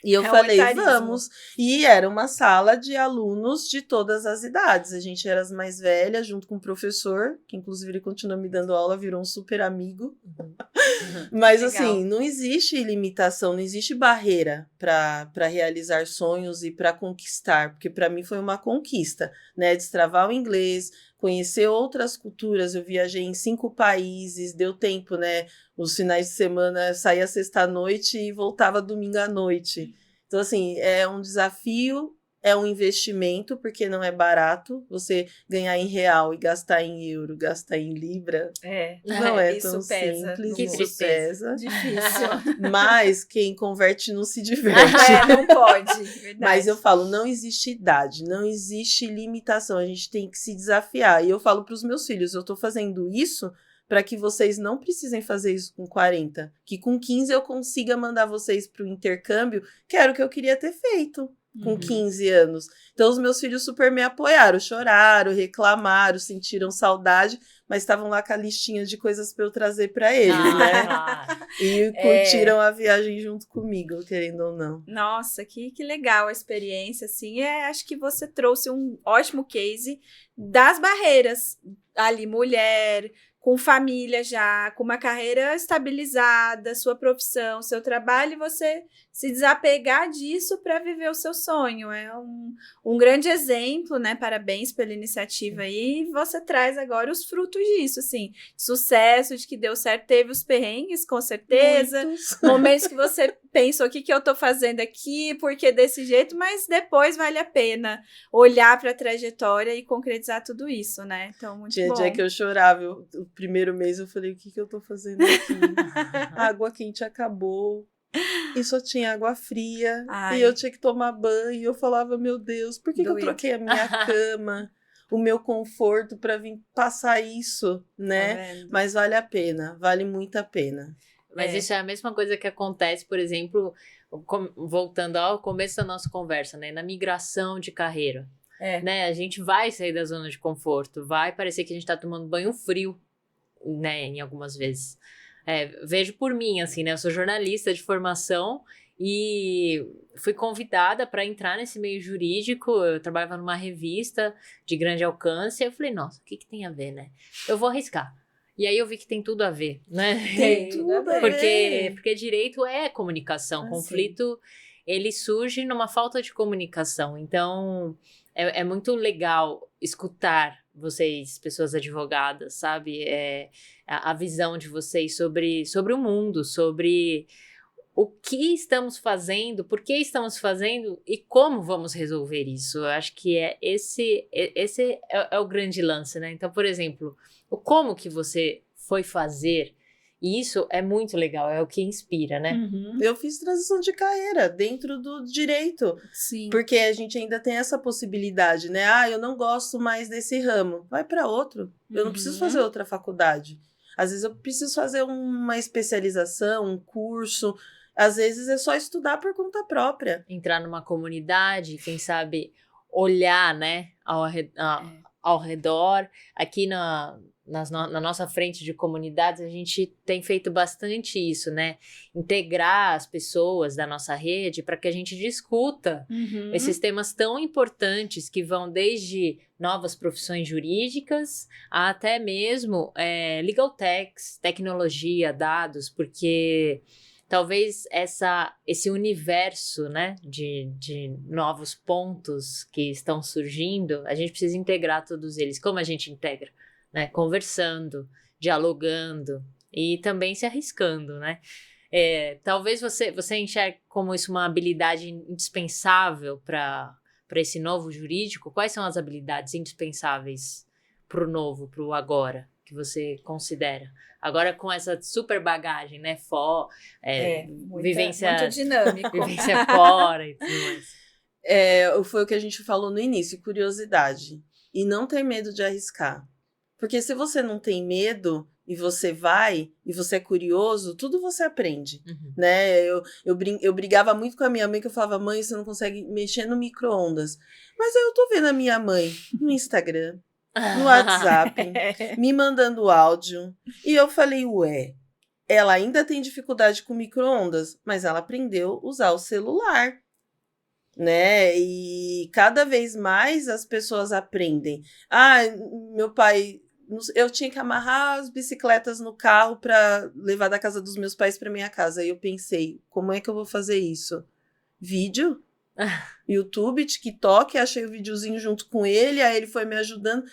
E eu falei, vamos. E era uma sala de alunos de todas as idades. A gente era as mais velhas, junto com o professor, que inclusive ele continua me dando aula, virou um super amigo. Mas assim, não existe limitação, não existe barreira para realizar sonhos e para conquistar, porque para mim foi uma conquista, né? Destravar o inglês, conhecer outras culturas. Eu viajei em 5 países, deu tempo, né? Os finais de semana, saía sexta-noite e voltava domingo à noite. Então, assim, é um desafio, é um investimento, porque não é barato você ganhar em real e gastar em euro, gastar em libra. Não é tão simples, isso pesa. Difícil. Mas quem converte não se diverte. Não pode. Verdade. Mas eu falo, não existe idade, não existe limitação, a gente tem que se desafiar. E eu falo para os meus filhos, eu estou fazendo isso para que vocês não precisem fazer isso com 40. Que com 15 eu consiga mandar vocês para o intercâmbio, que era o que eu queria ter feito com 15 anos. Então, os meus filhos super me apoiaram, choraram, reclamaram, sentiram saudade, mas estavam lá com a listinha de coisas para eu trazer para eles, né? Claro. E curtiram a viagem junto comigo, querendo ou não. Nossa, que legal a experiência, assim. Acho que você trouxe um ótimo case das barreiras. Ali, mulher, com família já, com uma carreira estabilizada, sua profissão, seu trabalho, e você se desapegar disso para viver o seu sonho. É um grande exemplo, né? Parabéns pela iniciativa aí. E você traz agora os frutos disso, assim. Sucesso, de que deu certo, teve os perrengues, com certeza. Muitos. Momentos que você pensou, o que eu tô fazendo aqui, por que desse jeito, mas depois vale a pena olhar para a trajetória e concretizar tudo isso, né? Então, muito bom. Tinha dia que eu chorava, o primeiro mês eu falei, o que eu tô fazendo aqui? A água quente acabou, e só tinha água fria, e eu tinha que tomar banho, e eu falava, meu Deus, por que eu troquei a minha cama, o meu conforto para vir passar isso, né? Mas vale a pena, vale muito a pena. Mas isso é a mesma coisa que acontece, por exemplo, voltando ao começo da nossa conversa, né? Na migração de carreira. Né? A gente vai sair da zona de conforto, vai parecer que a gente tá tomando banho frio, né? Em algumas vezes. Vejo por mim, assim, né? Eu sou jornalista de formação e fui convidada para entrar nesse meio jurídico. Eu trabalhava numa revista de grande alcance e eu falei, nossa, o que tem a ver, né? Eu vou arriscar. E aí eu vi que tem tudo a ver, né? Tem tudo a ver. Porque direito é comunicação. Conflito, ele surge numa falta de comunicação. Então, é muito legal escutar vocês, pessoas advogadas, sabe? A visão de vocês sobre o mundo, sobre o que estamos fazendo, por que estamos fazendo e como vamos resolver isso. Eu acho que esse é o grande lance, né? Então, por exemplo, o como que você foi fazer, e isso é muito legal, é o que inspira, né? Eu fiz transição de carreira dentro do direito. Sim. Porque a gente ainda tem essa possibilidade, né? Eu não gosto mais desse ramo. Vai para outro. Eu não preciso fazer outra faculdade. Às vezes eu preciso fazer uma especialização, um curso. Às vezes é só estudar por conta própria. Entrar numa comunidade, quem sabe olhar, né, ao redor. Aqui na nossa frente de comunidades, a gente tem feito bastante isso, né? Integrar as pessoas da nossa rede para que a gente discuta esses temas tão importantes que vão desde novas profissões jurídicas até mesmo legal techs, tecnologia, dados, porque talvez esse universo, né, de novos pontos que estão surgindo, a gente precisa integrar todos eles. Como a gente integra? Né, conversando, dialogando e também se arriscando, né? Talvez você enxergue como isso uma habilidade indispensável para esse novo jurídico. Quais são as habilidades indispensáveis para o novo, para o agora, que você considera? Agora com essa super bagagem, né? Vivência... Muito dinâmico. Vivência fora e tudo mais. Foi o que a gente falou no início, curiosidade. E não ter medo de arriscar. Porque se você não tem medo e você vai, e você é curioso, tudo você aprende, né? Eu brigava muito com a minha mãe, que eu falava, mãe, você não consegue mexer no micro-ondas. Mas aí eu tô vendo a minha mãe no Instagram, no WhatsApp, me mandando áudio. E eu falei, ela ainda tem dificuldade com micro-ondas, mas ela aprendeu a usar o celular. Né? E cada vez mais as pessoas aprendem. Meu pai, eu tinha que amarrar as bicicletas no carro para levar da casa dos meus pais para minha casa. Aí eu pensei, como é que eu vou fazer isso? Vídeo? YouTube, TikTok, achei o videozinho junto com ele, aí ele foi me ajudando.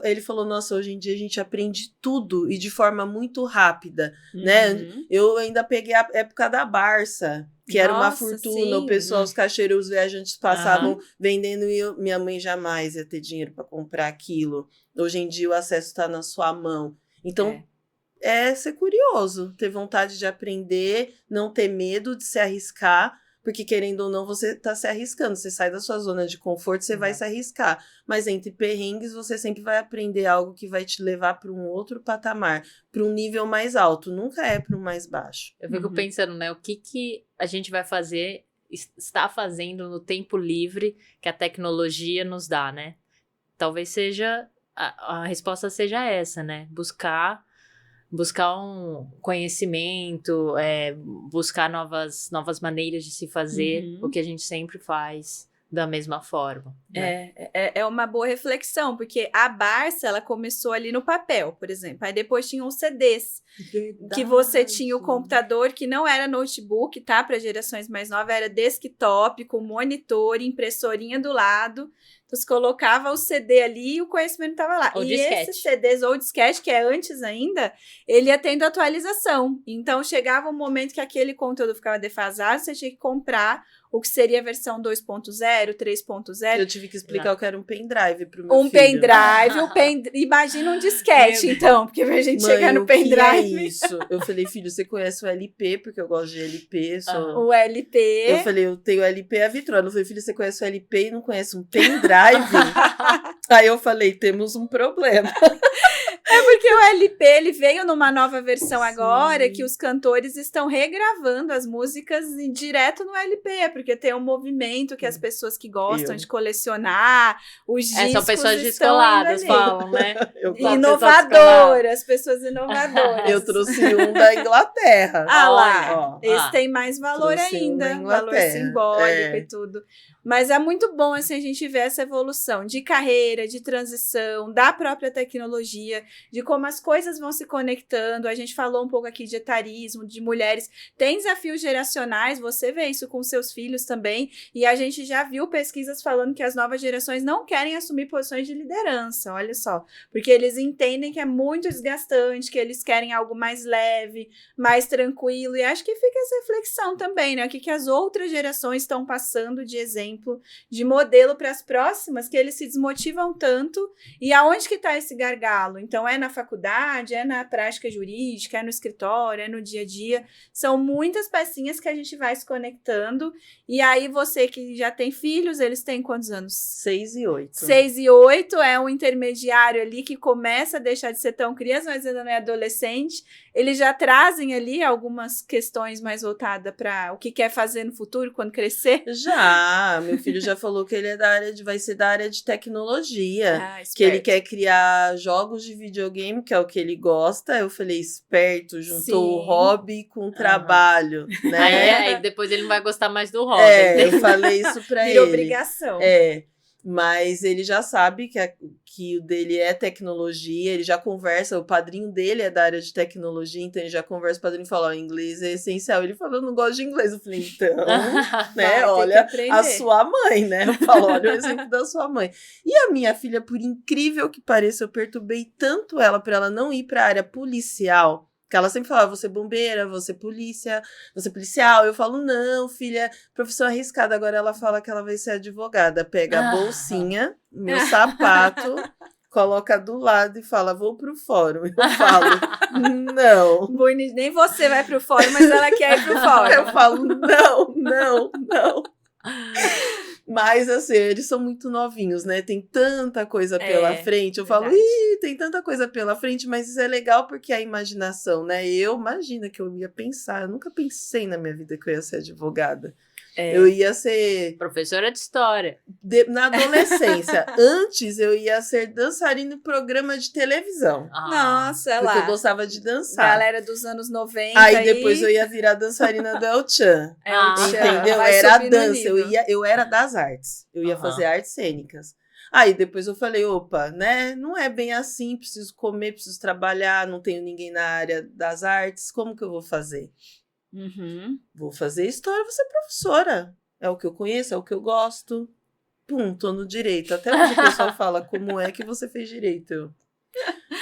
Ele falou, nossa, hoje em dia a gente aprende tudo e de forma muito rápida, né? Eu ainda peguei a época da Barça, que era uma fortuna, sim. O pessoal, os cacheiros, os viajantes passavam vendendo e minha mãe jamais ia ter dinheiro para comprar aquilo. Hoje em dia o acesso está na sua mão. Então, ser curioso, ter vontade de aprender, não ter medo de se arriscar, porque querendo ou não, você está se arriscando. Você sai da sua zona de conforto, você vai se arriscar. Mas entre perrengues, você sempre vai aprender algo que vai te levar para um outro patamar, para um nível mais alto. Nunca é para um mais baixo. Eu fico pensando, né? O que a gente vai fazer, está fazendo no tempo livre que a tecnologia nos dá, né? Talvez seja... A resposta seja essa, né? Buscar um conhecimento, buscar novas maneiras de se fazer o que a gente sempre faz da mesma forma. Né? É uma boa reflexão, porque a Barça, ela começou ali no papel, por exemplo. Aí depois tinha os CDs, que você tinha o computador, que não era notebook, tá? Para gerações mais novas, era desktop, com monitor, impressorinha do lado. Então, você colocava o CD ali e o conhecimento estava lá. Ou e disquete. Esses CDs, ou disquete, que é antes ainda, ele ia tendo atualização. Então, chegava um momento que aquele conteúdo ficava defasado, você tinha que comprar o que seria a versão 2.0, 3.0. Eu tive que explicar o que era um pendrive pro meu filho. Pendrive, imagina um disquete, então, porque a gente chegar no pendrive. Que é isso? Eu falei, filho, você conhece o LP, porque eu gosto de LP. O LP. Eu falei, eu tenho LP e a vitrola. Eu falei, filho, você conhece o LP e não conhece um pendrive? Aí eu falei, temos um problema. Porque o LP, ele veio numa nova versão agora, que os cantores estão regravando as músicas direto no LP, porque tem um movimento que as pessoas que gostam de colecionar, os discos são pessoas descoladas, falam, né? Inovadoras, pessoas inovadoras. Eu trouxe um da Inglaterra. Lá, esse tem mais valor ainda, valor simbólico e tudo. Mas é muito bom assim, a gente ver essa evolução de carreira, de transição, da própria tecnologia, de como as coisas vão se conectando. A gente falou um pouco aqui de etarismo, de mulheres. Tem desafios geracionais, você vê isso com seus filhos também. E a gente já viu pesquisas falando que as novas gerações não querem assumir posições de liderança, olha só. Porque eles entendem que é muito desgastante, que eles querem algo mais leve, mais tranquilo. E acho que fica essa reflexão também, né? O que as outras gerações estão passando de exemplo, de modelo para as próximas, que eles se desmotivam tanto, e aonde que está esse gargalo? Então, é na faculdade, é na prática jurídica, é no escritório, é no dia a dia, são muitas pecinhas que a gente vai se conectando, e aí você que já tem filhos, eles têm quantos anos? 6 e 8. 6 e 8 é um intermediário ali que começa a deixar de ser tão criança, mas ainda não é adolescente. eles já trazem ali algumas questões mais voltadas para o que quer fazer no futuro, quando crescer? Já, meu filho já falou que ele vai ser da área de tecnologia, que ele esperto. quer criar jogos de videogame, que é o que ele gosta. Eu falei, esperto, juntou o Sim. hobby com o trabalho, né? Aí depois ele não vai gostar mais do hobby. Eu falei isso pra Vira ele. obrigação. Mas ele já sabe que o dele é tecnologia, ele já conversa, o padrinho dele é da área de tecnologia, então ele já conversa, o padrinho fala, inglês é essencial. Ele falou, eu não gosto de inglês. Eu falei, então, né, olha a sua mãe, né? Eu falo, olha o exemplo da sua mãe. E a minha filha, por incrível que pareça, eu perturbei tanto ela para ela não ir para a área policial, que ela sempre falava, você bombeira, você polícia, você policial. Eu falo, não, filha, profissão arriscada. Agora ela fala que ela vai ser advogada. Pega a bolsinha, meu sapato, coloca do lado e fala, vou pro fórum. Eu falo, não. Nem você vai pro fórum, mas ela quer ir pro fórum. Eu falo, não. Mas, assim, eles são muito novinhos, né? Tem tanta coisa pela frente. Eu falo, tem tanta coisa pela frente, mas isso é legal porque é a imaginação, né? Imagina que eu ia pensar. Eu nunca pensei na minha vida que eu ia ser advogada. Eu ia ser... professora de história. Na adolescência. Antes, eu ia ser dançarina em programa de televisão. Nossa, porque eu gostava de dançar. Galera dos anos 90. Aí depois eu ia virar dançarina do El Chan. Entendeu? Era a dança. Eu era das artes. Eu ia fazer artes cênicas. Aí depois eu falei, opa, né? Não é bem assim. Preciso comer, preciso trabalhar. Não tenho ninguém na área das artes. Como que eu vou fazer? Vou fazer história, vou ser professora. É o que eu conheço, é o que eu gosto. Pum, tô no direito. Até hoje o pessoal fala, como é que você fez direito?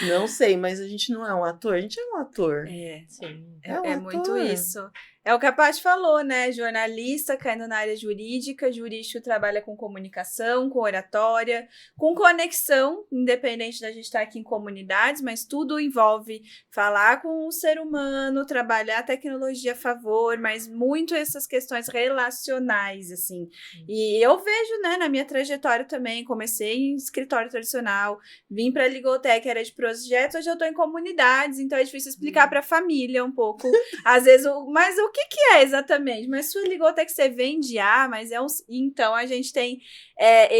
Não sei, mas a gente não é um ator, a gente é um ator. Sim. É muito isso. É o que a Paty falou, né? Jornalista caindo na área jurídica, jurídico trabalha com comunicação, com oratória, com conexão, independente da gente estar aqui em comunidades, mas tudo envolve falar com o ser humano, trabalhar a tecnologia a favor, mas muito essas questões relacionais, assim. E eu vejo, né, na minha trajetória também, comecei em escritório tradicional, vim para a Ligotech, era de projetos, hoje eu estou em comunidades, então é difícil explicar para a família um pouco, às vezes, mas o que é exatamente? Mas sua Ligotech você vende, mas é um... Então, a gente tem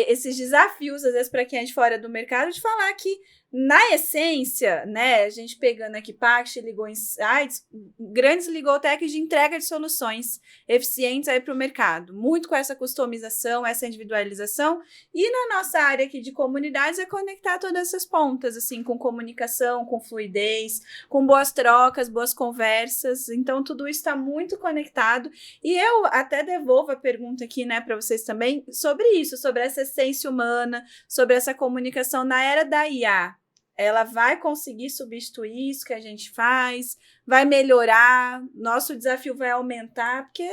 esses desafios, às vezes, para quem é de fora do mercado, de falar que, na essência, né, a gente pegando aqui Pact, Ligou Insights, grandes Ligotechs de entrega de soluções eficientes aí para o mercado, muito com essa customização, essa individualização, e na nossa área aqui de comunidades é conectar todas essas pontas, assim, com comunicação, com fluidez, com boas trocas, boas conversas, então tudo isso está muito conectado, e eu até devolvo a pergunta aqui, né, para vocês também, sobre isso, sobre essa essência humana, sobre essa comunicação na era da IA. Ela vai conseguir substituir isso que a gente faz, vai melhorar, nosso desafio vai aumentar, porque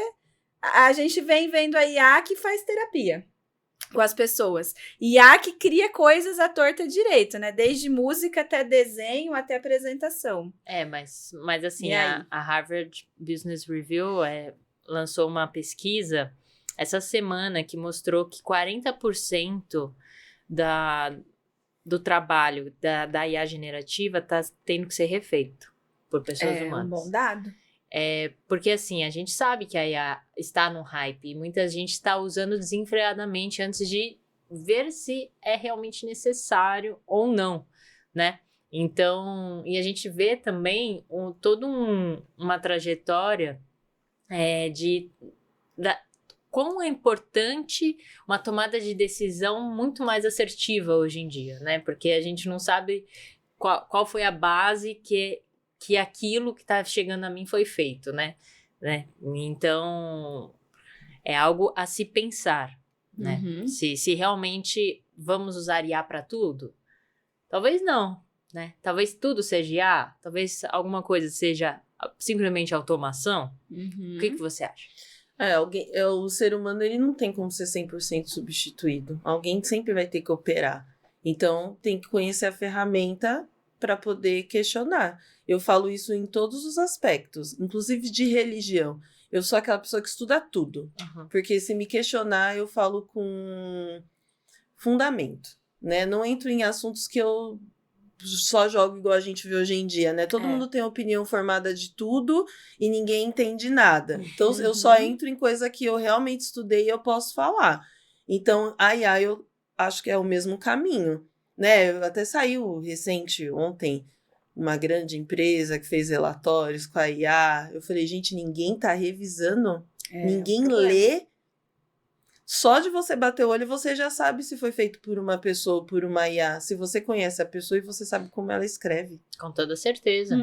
a gente vem vendo a IA que faz terapia com as pessoas. IA que cria coisas à torta direito, né? Desde música até desenho, até apresentação. Mas assim, a Harvard Business Review lançou uma pesquisa essa semana que mostrou que 40% do trabalho da IA generativa está tendo que ser refeito por pessoas humanas. É um bom dado. Porque assim, a gente sabe que a IA está no hype e muita gente está usando desenfreadamente antes de ver se é realmente necessário ou não, né? Então, e a gente vê também toda uma trajetória quão é importante uma tomada de decisão muito mais assertiva hoje em dia, né? Porque a gente não sabe qual foi a base que aquilo que está chegando a mim foi feito, né? Então, é algo a se pensar, né? Se realmente vamos usar IA para tudo? Talvez não, né? Talvez tudo seja IA, talvez alguma coisa seja simplesmente automação. O que você acha? O ser humano ele não tem como ser 100% substituído. Alguém sempre vai ter que operar. Então, tem que conhecer a ferramenta para poder questionar. Eu falo isso em todos os aspectos, inclusive de religião. Eu sou aquela pessoa que estuda tudo. Porque se me questionar, eu falo com fundamento, né? Não entro em assuntos que eu só jogo igual a gente vê hoje em dia, né? Todo mundo tem opinião formada de tudo e ninguém entende nada. Então, eu só entro em coisa que eu realmente estudei e eu posso falar. Então, a IA eu acho que é o mesmo caminho, né? Até saiu recente, ontem, uma grande empresa que fez relatórios com a IA. Eu falei, gente, ninguém tá revisando, ninguém lê. Só de você bater o olho, você já sabe se foi feito por uma pessoa ou por uma IA. Se você conhece a pessoa e você sabe como ela escreve. Com toda certeza.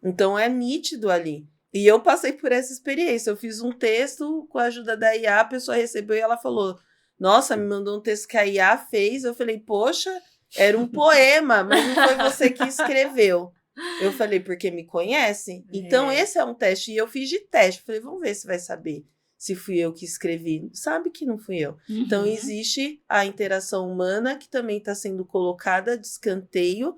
Então, é nítido ali. E eu passei por essa experiência. Eu fiz um texto com a ajuda da IA, a pessoa recebeu e ela falou, nossa, me mandou um texto que a IA fez. Eu falei, poxa, era um poema, mas não foi você que escreveu. Eu falei, porque me conhece? Então, esse é um teste. E eu fiz de teste. Falei, vamos ver se vai saber se fui eu que escrevi. Sabe que não fui eu. Então, existe a interação humana que também está sendo colocada de escanteio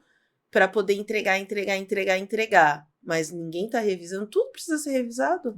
para poder entregar. Mas ninguém está revisando. Tudo precisa ser revisado.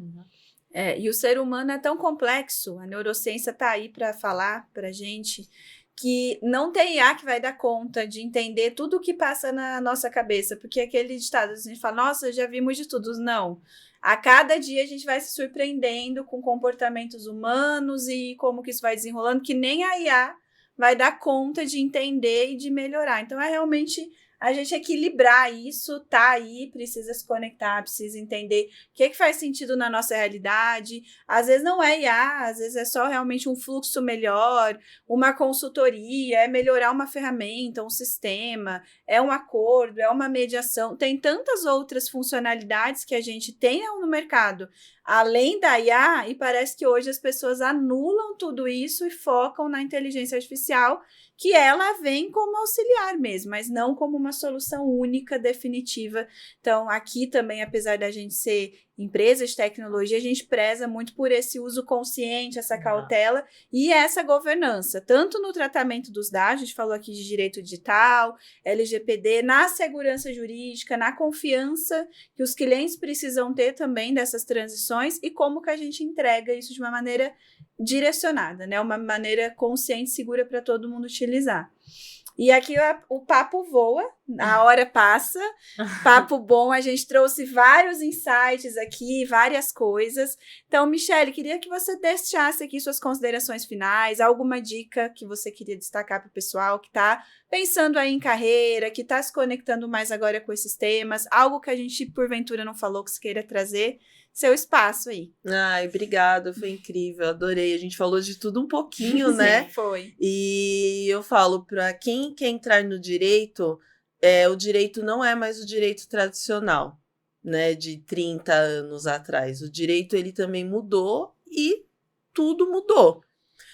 E o ser humano é tão complexo. A neurociência está aí para falar para a gente que não tem IA que vai dar conta de entender tudo o que passa na nossa cabeça. Porque aquele ditado, a gente fala, nossa, já vimos de tudo. Não. A cada dia a gente vai se surpreendendo com comportamentos humanos e como que isso vai desenrolando, que nem a IA vai dar conta de entender e de melhorar. Então, é realmente a gente equilibrar isso, tá aí, precisa se conectar, precisa entender o que faz sentido na nossa realidade. Às vezes não é IA, às vezes é só realmente um fluxo melhor, uma consultoria, é melhorar uma ferramenta, um sistema, é um acordo, é uma mediação. Tem tantas outras funcionalidades que a gente tem no mercado, além da IA, e parece que hoje as pessoas anulam tudo isso e focam na inteligência artificial, que ela vem como auxiliar mesmo, mas não como uma solução única, definitiva. Então, aqui também, apesar da gente ser empresa de tecnologia, a gente preza muito por esse uso consciente, essa cautela e essa governança, tanto no tratamento dos dados, a gente falou aqui de direito digital, LGPD, na segurança jurídica, na confiança que os clientes precisam ter também dessas transições e como que a gente entrega isso de uma maneira direcionada, né? Uma maneira consciente e segura para todo mundo utilizar. E aqui o papo voa, a hora passa, papo bom, a gente trouxe vários insights aqui, várias coisas. Então, Michele, queria que você deixasse aqui suas considerações finais, alguma dica que você queria destacar para o pessoal que está pensando aí em carreira, que está se conectando mais agora com esses temas, algo que a gente, porventura, não falou que você queira trazer. Seu espaço aí. Ai, obrigada, foi incrível, adorei. A gente falou de tudo um pouquinho, né? Sim, foi. E eu falo, para quem quer entrar no direito, o direito não é mais o direito tradicional, né? De 30 anos atrás. O direito, ele também mudou e tudo mudou.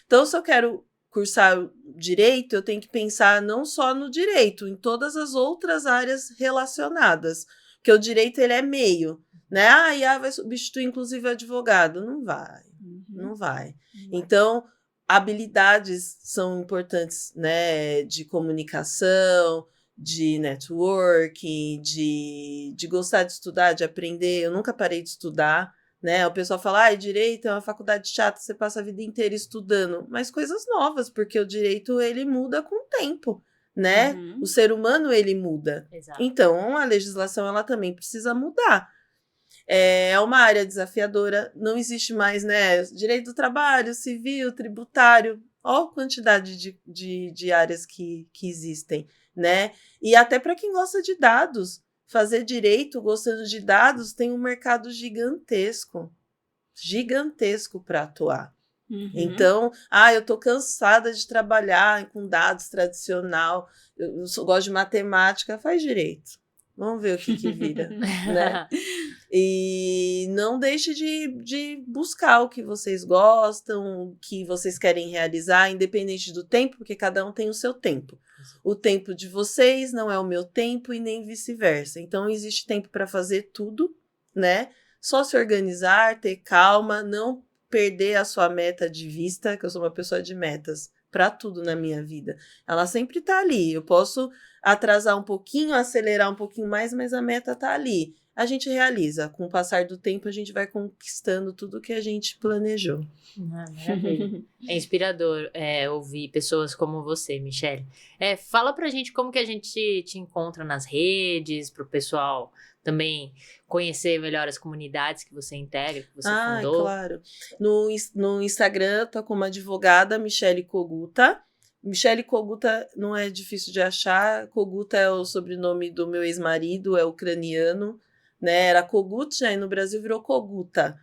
Então, se eu quero cursar direito, eu tenho que pensar não só no direito, em todas as outras áreas relacionadas. Porque o direito, ele é meio. Né? A IA vai substituir, inclusive, o advogado. Não vai, não vai. Então, habilidades são importantes, né? De comunicação, de networking, de gostar de estudar, de aprender. Eu nunca parei de estudar, né? O pessoal fala, direito é uma faculdade chata, você passa a vida inteira estudando. Mas coisas novas, porque o direito, ele muda com o tempo, né? O ser humano, ele muda. Exato. Então, a legislação, ela também precisa mudar. É uma área desafiadora, não existe mais, né? Direito do trabalho, civil, tributário, ó a quantidade de áreas que existem, né? E até para quem gosta de dados, fazer direito gostando de dados tem um mercado gigantesco para atuar. Então, eu tô cansada de trabalhar com dados tradicional, eu gosto de matemática, faz direito. Vamos ver o que vira, né? E não deixe de buscar o que vocês gostam, o que vocês querem realizar, independente do tempo, porque cada um tem o seu tempo. O tempo de vocês não é o meu tempo e nem vice-versa. Então, existe tempo para fazer tudo, né? Só se organizar, ter calma, não perder a sua meta de vista, que eu sou uma pessoa de metas para tudo na minha vida. Ela sempre tá ali. Eu posso atrasar um pouquinho, acelerar um pouquinho mais, mas a meta tá ali. A gente realiza. Com o passar do tempo, a gente vai conquistando tudo que a gente planejou. Maravilha. É inspirador ouvir pessoas como você, Michele. Fala pra gente como que a gente te encontra nas redes, pro pessoal também conhecer melhor as comunidades que você integra, que você fundou. Claro. No Instagram, tô como advogada Michele Coguta. Michele Coguta não é difícil de achar. Coguta é o sobrenome do meu ex-marido, é ucraniano, né? Era Kogut, aí no Brasil virou Coguta,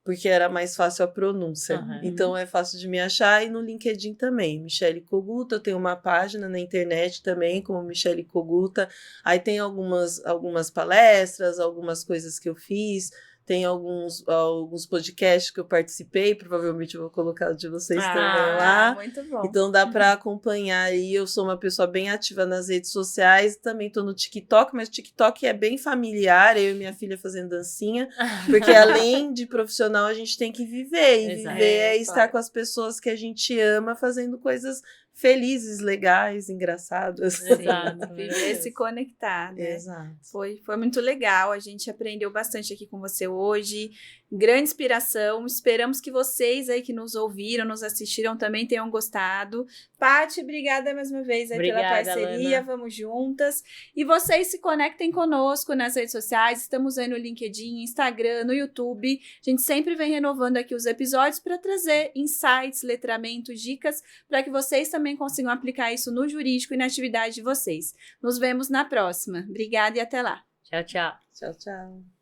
porque era mais fácil a pronúncia. Uhum. Então é fácil de me achar, e no LinkedIn também, Michele Coguta. Eu tenho uma página na internet também, como Michele Coguta. Aí tem algumas palestras, algumas coisas que eu fiz, tem alguns podcasts que eu participei, provavelmente eu vou colocar o de vocês também lá. Muito bom. Então dá para acompanhar aí. Eu sou uma pessoa bem ativa nas redes sociais, também tô no TikTok, mas o TikTok é bem familiar, eu e minha filha fazendo dancinha, porque além de profissional a gente tem que viver, e Exato. viver é estar com as pessoas que a gente ama, fazendo coisas felizes, legais, engraçadas. Exato. Viver, se conectar, né? Exato. Foi muito legal, a gente aprendeu bastante aqui com você hoje, grande inspiração, esperamos que vocês aí que nos ouviram, nos assistiram também tenham gostado. Paty, obrigada mais uma vez aí pela parceria, Lana. Vamos juntas, e vocês se conectem conosco nas redes sociais, estamos aí no LinkedIn, Instagram, no YouTube, a gente sempre vem renovando aqui os episódios para trazer insights, letramentos, dicas, para que vocês também consigam aplicar isso no jurídico e na atividade de vocês. Nos vemos na próxima. Obrigada e até lá. Tchau, tchau. Tchau, tchau.